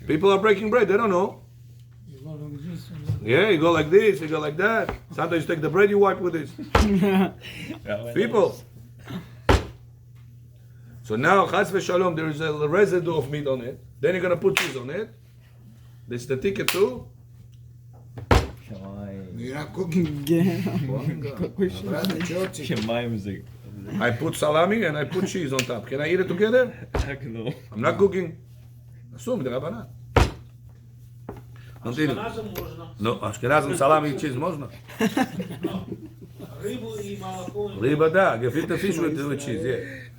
People are breaking bread, they don't know. You go like this and Yeah, you go like this, you go like that. Sometimes you take the bread, you wipe with this. People. So now, chas v'shalom, there is a residue of meat on it. Then you're going to put cheese on it. This is the ticket too. You're not cooking. Brother, Georgie. Shemaim is like, I put salami and I put cheese on top. Can I eat it together? heck no. I'm not cooking. Assume the Rabbanan. Don't eat it. No, Ashkenazim salami and cheese можно. Riba da, gefilte fish with cheese,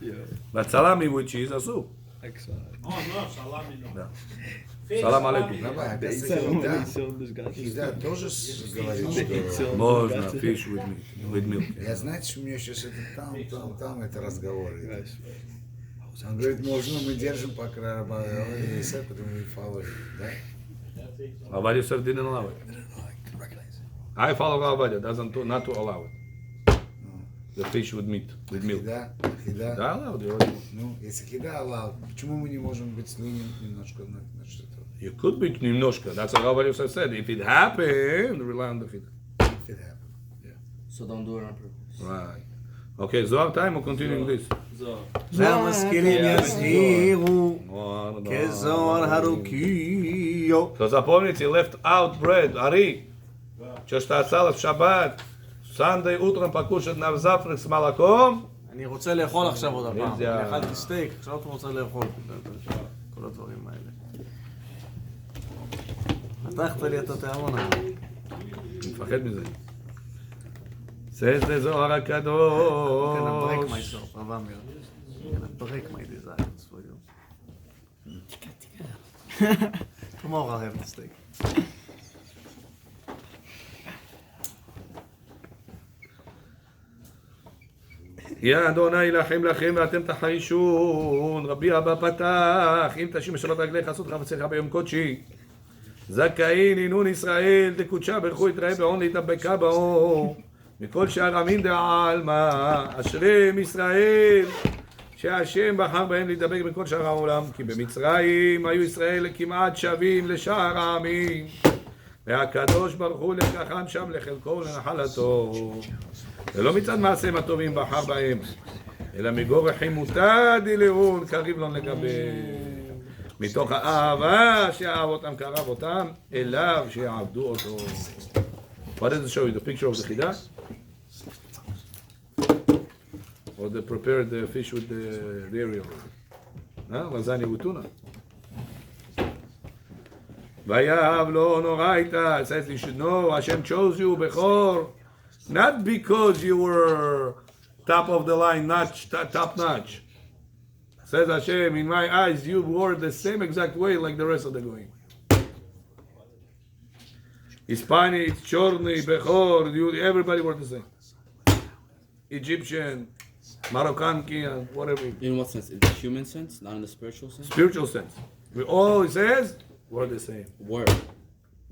yeah. But salami with cheese, assume. Да. Салам алейкум. Давай, еда тоже говорит, что... Можно, fish with milk. Я, знаете, у меня сейчас это там это разговоры. Он говорит, можно, мы держим по краю, потом мы фаловим, да? Avadi said didn't allow it. I follow Avadi, not to allow it. The fish with meat, with milk. Хида. Да, allowed it. Ну, если хида аллах, почему мы не можем быть леним немножко на что-то? You could be немножко. That's what Avadi said. If it happened, rely on the feed. If it happened. So don't do it on purpose. Right. Okay, Zohar time, we're continuing this. והמשכילים יזהירו כזוהר הרוקיו. So запомните, he left out bread, Ari. Что что осталось в шаббат. Sunday утром покушать на завтрак с молоком. אני רוצה לאכול עכשיו עוד הפעם. איזה- אני אכלתי סטייק, עכשיו אתה רוצה לאכול. כל הדברים האלה. פתחת לי את התיאבון. אני מפחד מזה. Says the Zohar I'm gonna break הקדוש. myself, Avamir. I'm gonna break my desires for you. Tomorrow I'll have the steak. יא אדוני ילחם לכם ואתם תחרישון. רבי אבא פתח, אם תשים משלות רגליך עשות חפציך ביום קודשי. זכאי נינון ישראל, דקודשה ברכו יתראה בעון להתאבקה באור. מכל שאר עמים דעלמא, אשריהם ישראל, שהשם בחר בהם להתדבק בכל שאר העולם. כי במצרים היו ישראל כמעט שווים לשאר העמים. והקדוש ברוך הוא לקחם שם לחלקו ולנחלתו. ולא מצד מעשיהם הטובים בחר בהם, אלא מגור רחימותא דילאון קריב לו לגבי. מתוך האהבה שאהב אותם קרב אותם, אליו שיעבדו אותו. What does it show you? The picture of the חידה? Or they prepared the fish with the dairy over it? Lasagna with tuna. ויהב לו נורייתא, it says you should know, Hashem chose you בכור, not because you were top of the line, notch, top notch. Says Hashem, in my eyes you wore the same exact way like the rest of the goyim. Hispanic, Chorny, Bechor, everybody were the same. Egyptian, Moroccan, whatever. In what sense? In the human sense, not in the spiritual sense? Spiritual sense. We all, it says, we're the same. Were.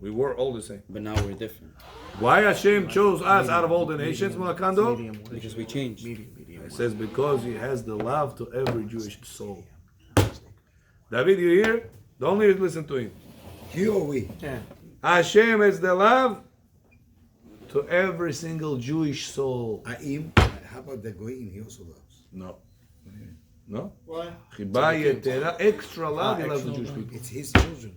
We were all the same. But now we're different. Why Hashem chose us out of all the nations, Malakando? Because we changed. It says because He has the love to every Jewish soul. David, you hear? Don't listen to him. You or we? Yeah. Hashem has the love to every single Jewish soul. How about the Goyim? He also loves. No. No? Why? Extra love He loves the Jewish people. It's his children,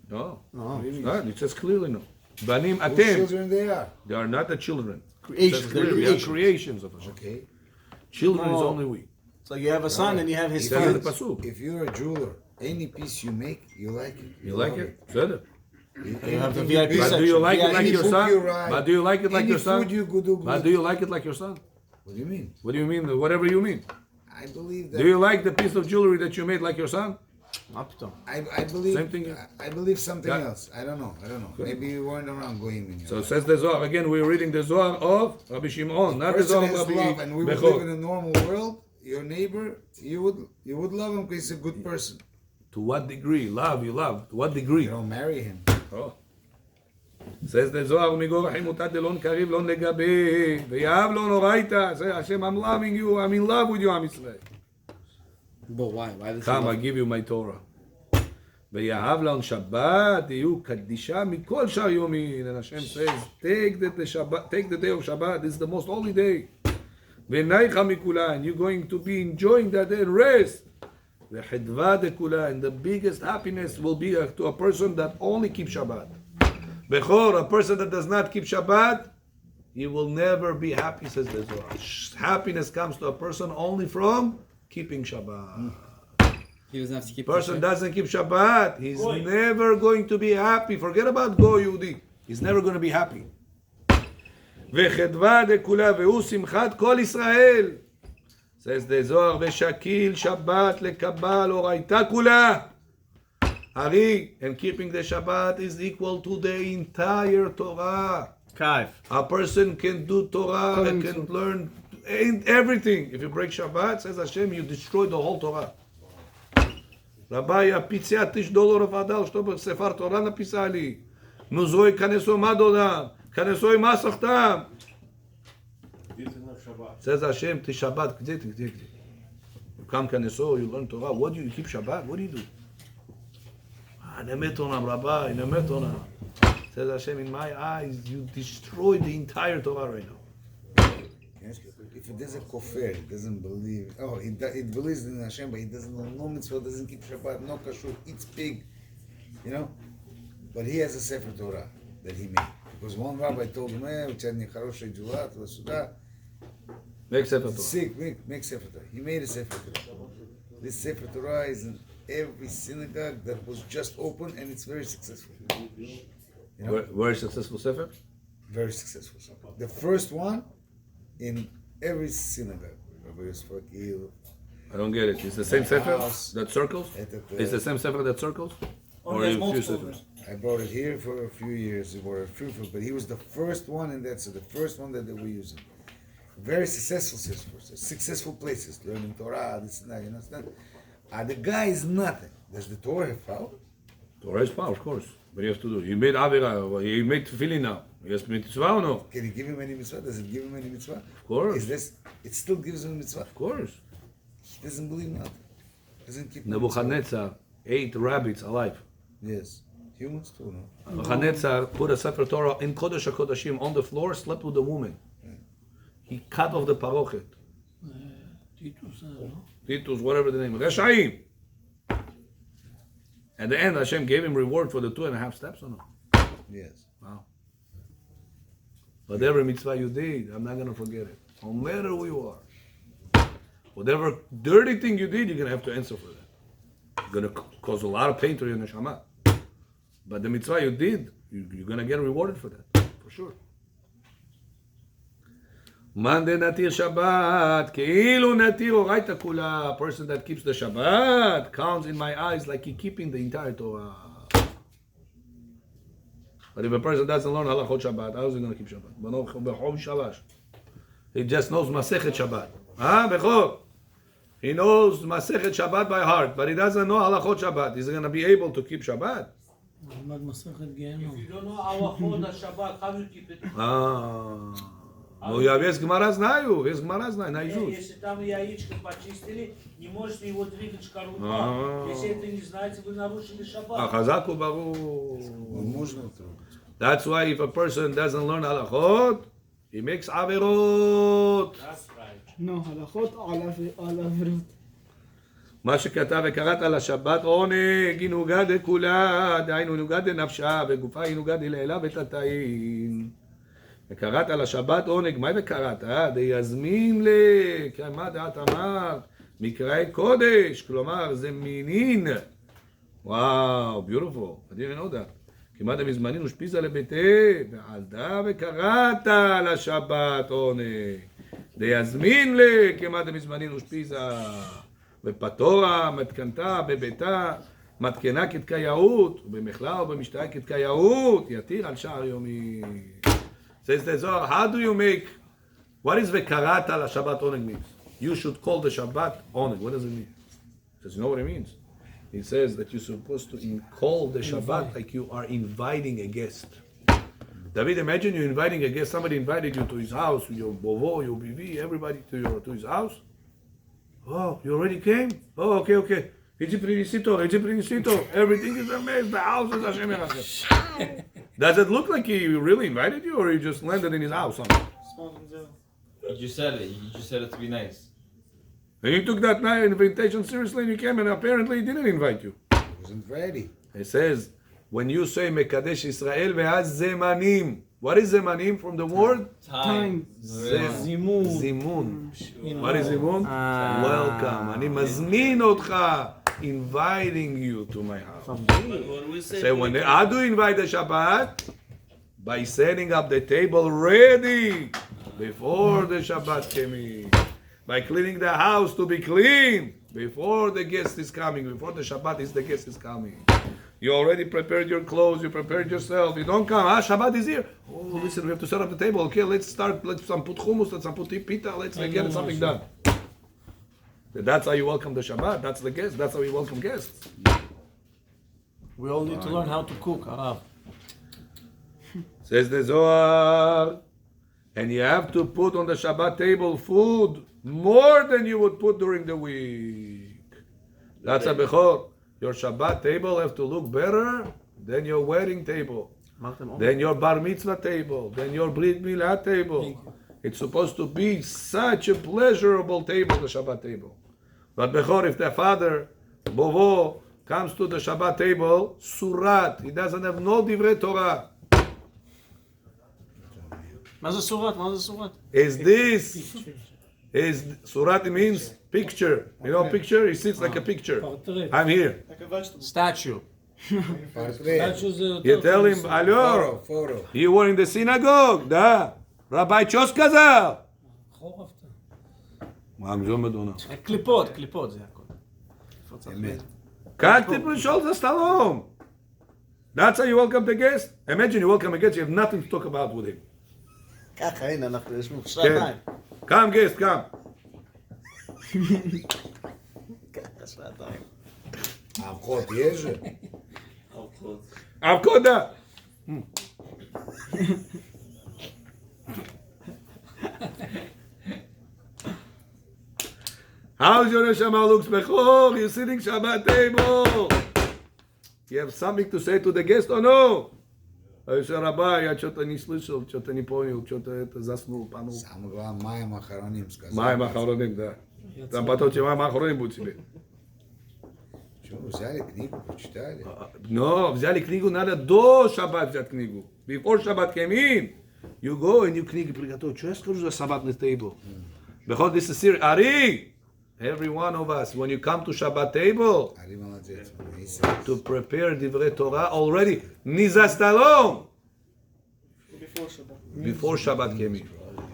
though. No. It's not. It says clearly no. Banim Whose atem. children they are? They are not the children. Creation. We are creations of Hashem. Okay. Children is No. only we. So you have a son and you have his It says in the friends. pasuk. If you're a jeweler, any piece you make, you like it. You like love it? Better. You have the VIP But section. do you like it like Any your book son? you write, But do you like it like any your son? food you could do But good. do you like it like your son? What do you mean? What do you mean? Whatever you mean. I believe that. Do you like the piece of jewelry that you made like your son? I believe. Same thing. I believe something Yeah. else. I don't know. Maybe you weren't around Goyim in your So life. says the Zohar. Again, we're reading the Zohar of Rabbi Shimon, not the Person Zohar of has Rabbi love, and we would live in Bechor. a normal world. Your neighbor, you would love him because he's a good person. To what degree? Love, you love. To what degree? You don't marry him. Oh. Says the Zohar, ומגור רחים מותת דלון קריב לא נגבה, ויאהב לא נורייתא. Say, Hashem, I'm loving you. I'm in love with you, Am Yisrael. But why? Why this? Come, I give you my Torah. ויאהב לנו שבת, יהיו קדישה מכל שאר יומין. And Hashem says, take the day of Shabbat. This is the most holy day. ונייך מכולה, and you're going to be enjoying that day and rest. וחדווה דכולה, and the biggest happiness will be to a person that only keeps Shabbat. Bechor, a person that does not keep Shabbat, he will never be happy, says the Zohar. Happiness comes to a person only from keeping Shabbat. He doesn't have to keep. Person doesn't keep Shabbat, he's never going to be happy. Forget about Go Yehudi. He's never going to be happy. וחדווה דכולה והוא שמחת כל ישראל. Says the Zohar, ושקיל שבת לקבל אורייתא כולה. Ari, and keeping the Shabbat is equal to the entire Torah. Kaif. A person can do Torah and can learn everything. If you break Shabbat, says Hashem, you destroy the whole Torah. Rabbi, $50 Adal, чтобы Сефар Torah написали. Ну, зой, канесо мадодам, канесо и масахтам. Says Hashem, ты Shabbat, где ты? You come канесо, you learn Torah. What do you keep Shabbat? What do you do? Nemet onam, Rabbi, nemet onam. Says Hashem, in my eyes, you destroy the entire Torah right now. If there's a kofir, he doesn't believe. Oh, it believes in Hashem, but he doesn't know no mitzvah, doesn't keep Shabbat, no kashrut, eats pig, you know. But he has a sefer Torah that he made because one rabbi told him, "Uchadni charoshe julat v'suda." Make sefer Torah. Sick, make sefer Torah. He made a sefer Torah. This sefer Torah is in every synagogue that was just open, and it's very successful. You know? Very successful sefer? Very successful. The first one in every synagogue. I don't get it. It's the same sefer that circles? It's It's the same sefer that circles? Or there's a few multiple sefers? I brought it here for a few years. It were fruitful, but he was the first one, and that's the first one that we're using. Very successful systems, successful places, learning Torah, this and that, you understand? The guy is nothing. Does the Torah have power? Torah has power, of course. But you have to do. He made Avera, he made Tefillin now. He has mitzvah or no? Can he give him any mitzvah? Does it give him any mitzvah? Of course. Is this? It still gives him mitzvah. Of course. He doesn't believe nothing. Doesn't keep. Nebuchadnezzar ate rabbits alive. Yes, humans too, no? Nebuchadnezzar put a sefer Torah in Kodesh HaKodashim on the floor, slept with a woman. He cut off the parochet. Titus, whatever the name. Reshaim. At the end, Hashem gave him reward for the 2.5 steps or no? Yes. Wow. But every mitzvah you did, I'm not going to forget it. No matter who you are. Whatever dirty thing you did, you're going to have to answer for that. It's going to cause a lot of pain to your neshama. But the mitzvah you did, you're going to get rewarded for that. For sure. Monday Natir Shabbat, Keilu Natir Oraita Kula. A person that keeps the Shabbat counts in my eyes like he keeping the entire Torah. But if a person doesn't learn Halachot Shabbat, how is he going to keep Shabbat? He just knows Masechet Shabbat. Bechor. He knows Masechet Shabbat by heart, but he doesn't know Halachot Shabbat. He's going to be able to keep Shabbat. למד מסכת גיהנום. If you don't know halachot of Shabbat, how you keep it? Ну, я весь Гмара знаю, наизусть. Если там яичко почистили, не можете его двигать шкарлупа. Если это не знаете, вы нарушили шаббат. Хазаку бару. Можно трогать. That's why if a person doesn't learn halachot, he makes averot. That's right. No, halachot על עבירות. מה שכתב וקראת לשבת עונג היא נוגד לכולה, דהיינו נוגד לנפשה, וגופה היא נוגד לאלה ותתאים. וקראת לשבת עונג, מה וקראת? דיזמין מה דעת אמרת? מקראי קודש, כלומר זה מינין. וואו, beautiful, I didn't know that. כמעט המזמנין ושפיזה לביתה, ועלדה וקראת לשבת עונג. דיזמין כמעט המזמנין ושפיזה. בפתורה, מתקנתה, בביתה, מתקנה כתקייאות, ובמכלה ובמשתאה כתקייאות, יתיר על שער יומי. Says the Zohar, how do you make, what is וקראת לשבת עונג means? You should call the Shabbat עונג. What does it mean? Does you know what it means? He says that you're supposed to call the Shabbat like you are inviting a guest. David, imagine you're inviting a guest, somebody invited you to his house, your bovo, your bivi, everybody to his house. Oh, you already came? Oh, okay. Idzie prinisito. Everything is amazing. The house is Hashem Yerachem. Does it look like he really invited you, or you just landed in his house? You just said it. You just said it to be nice. And you took that invitation seriously, and you came, and apparently he didn't invite you. He wasn't ready. It says, when you say Mekadesh Israel ve'az zemanim. What is zemanim from the word? Time. Zimun. What is zimun? Welcome. אני מזמין אותך, inviting you to my house. So how do you invite the Shabbat? By setting up the table ready before the Shabbat came in. By cleaning the house to be clean before the guest is coming. Before the Shabbat is the guest is coming. You already prepared your clothes, you prepared yourself. You don't come, Shabbat is here. Oh, listen, we have to set up the table. Okay, let's start. Let's put hummus, let's put pita, let's get something done. That's how you welcome the Shabbat. That's the guest. That's how you welcome guests. We all need to learn how to cook, Arav. Says the Zohar. And you have to put on the Shabbat table food more than you would put during the week. That's a bechor. Your Shabbat table have to look better than your wedding table, than your bar mitzvah table, than your brit milah table. It's supposed to be such a pleasurable table, the Shabbat table. But bechor, if the father, bovo, comes to the Shabbat table, surat, he doesn't have no divrei Torah. מה זה סורת? Is this, surat means picture. You know picture? He sits like a picture. I'm here. Like a vegetable. Statue. You tell him, allo, you were in the synagogue, da. Rabbi Chos сказал. קליפות, זה הכל. Как ты пришел за столом? That's how you welcome the guest? Imagine you welcome a guest, you have nothing to talk about with him. ככה, הנה, אנחנו יושבים שעתיים. Come guest, come. ככה, שעתיים. אבקות יש? אבקות, da. How's your neshama looks bechor? You're sitting Shabbat table. You have something to say to the guest or no? Rabbi, я что-то не слышал, что-то не понял, что-то это заснул, панул. Самое главное, Маем Ахароним сказал. Маем Ахароним, да. Там потом тебе Маем Ахароним будет тебе. Что, взяли книгу, почитали? No, взяли книгу, надо до Шаббат взять книгу. Before Shabbat came in, you go and you книги приготовь. Что я скажу за Shabbat table? Because this is serious. Ari! Every one of us, when you come to Shabbat table, to prepare divrei Torah already, niza stalom. Before Shabbat came in.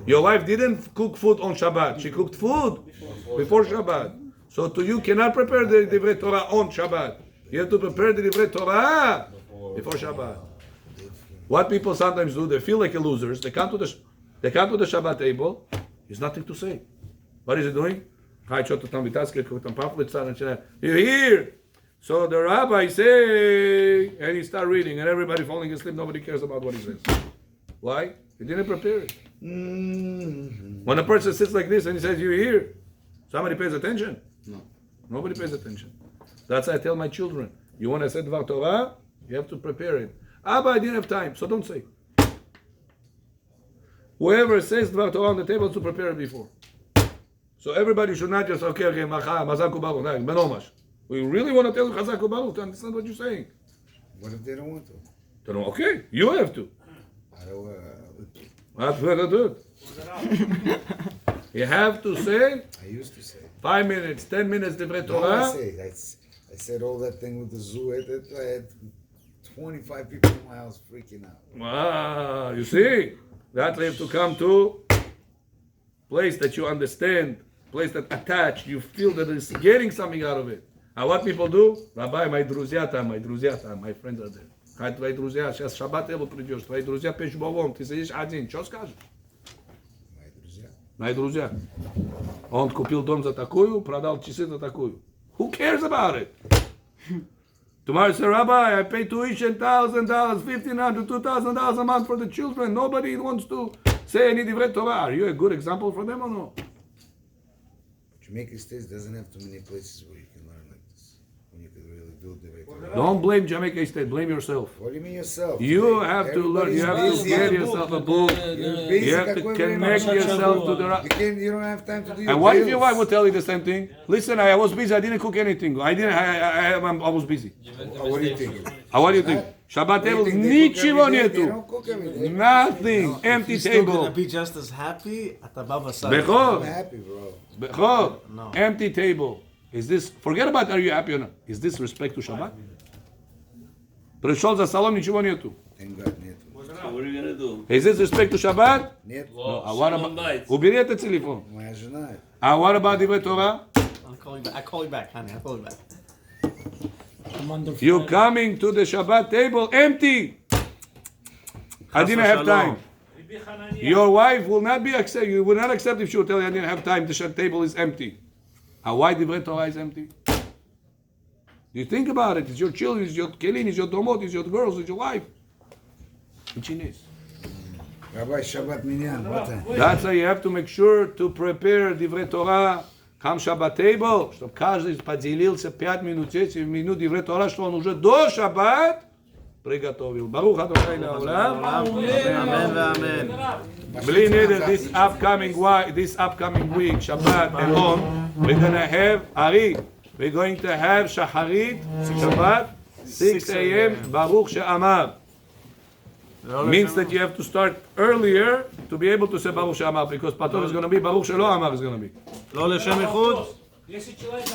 Your wife didn't cook food on Shabbat. She cooked food before Shabbat. So to you cannot prepare the divrei Torah on Shabbat. You have to prepare the divrei Torah before Shabbat. What people sometimes do, they feel like losers. They come to the Shabbat table. There's nothing to say. What is he doing? You're here. So the rabbi say, and he start reading, and everybody falling asleep. Nobody cares about what he says. Why? He didn't prepare it. When a person sits like this and he says, "You're here," somebody pays attention? No. Nobody pays attention. That's why I tell my children, you want to say Dvar Torah, you have to prepare it. Abba, I didn't have time, so don't say. Whoever says Dvar Torah on the table to prepare it before. So everybody should not just, okay, Mazaku Baruch, Benomash. We really want to tell you Chazaku Baruch to understand what you're saying. What if they don't want to? They don't, okay, you have to. I don't, That's very good. You have to say. I used to say. 5 minutes, 10 minutes Divrei Now Torah. I said all that thing with the zoo. I had 25 people in my house freaking out. Wow, you see? That you have to come to place that you understand, place that attached, you feel that is getting something out of it. And what people do? Rabbi, my друзья там, my friends are there. Хай твои друзья, сейчас шаббат его придешь, твои друзья печь бовом, ты сидишь один, что скажешь? Мои друзья. Он купил дом за такую, продал часы за такую. Who cares about it? Tomorrow say, Rabbi, I pay tuition $1,000, $1,500, $2,000 a month for the children. Nobody wants to say any divrei Torah. Are you a good example for them or no? Jamaica State doesn't have too many places where you can learn like this. When you can really do divrei Torah. Don't blame Jamaica State. Blame yourself. What do you mean yourself? You have to learn. You have to get yourself a book. You have to connect yourself to the. You don't have time to do your And what if bills. your wife will tell you the same thing? Listen, I was busy. I didn't cook anything. I was busy. What do you think? What do you think? Shabbat table, ничего нету. Nothing. Empty You're still table. gonna be just as happy at the Baba side. I'm Bechor. happy, bro. Bechor. No. Empty table. Is this, forget about are you happy or not. Is this respect to Shabbat? Пришел за столом, ничего нету. Thank God, нет. So what are you gonna do? Is this respect to Shabbat? Нет. No. What Shalom about, bites. убери этот телефон. Моя жена. What about Divrei Torah? I'll call you back. I call you back, honey. I'll call you back. Commander You Fred. coming to the Shabbat table empty. I didn't have time. Rabbi Hanania. Your wife will not be accept. You will not accept if she will tell you I didn't have time. The table is empty. Why Divrei Torah is empty? You think about it. It's your children. It's your kelim. It's your domot. It's your girls. It's your wife. It's Rabbi Shabbat Minyan. What time? That's why you have to make sure to prepare Divrei Torah. Come Shabbat table, чтобы каждый поделился 5 минут, 10 минут Divrei Torah, что он уже до Шаббат приготовил. Баруch Адонai Le'olam. Amen, amen. Bli neder, this upcoming week, Shabbat alone, we're gonna have Ari. We're going to have Shacharit, Shabbat, 6 a.m. Baruch She'amar. Means that you have to start earlier to be able to say Baruch She'amar, because Pator is going to be Baruch She'lo Amar is going to be. לא לשם איחוד. Если человек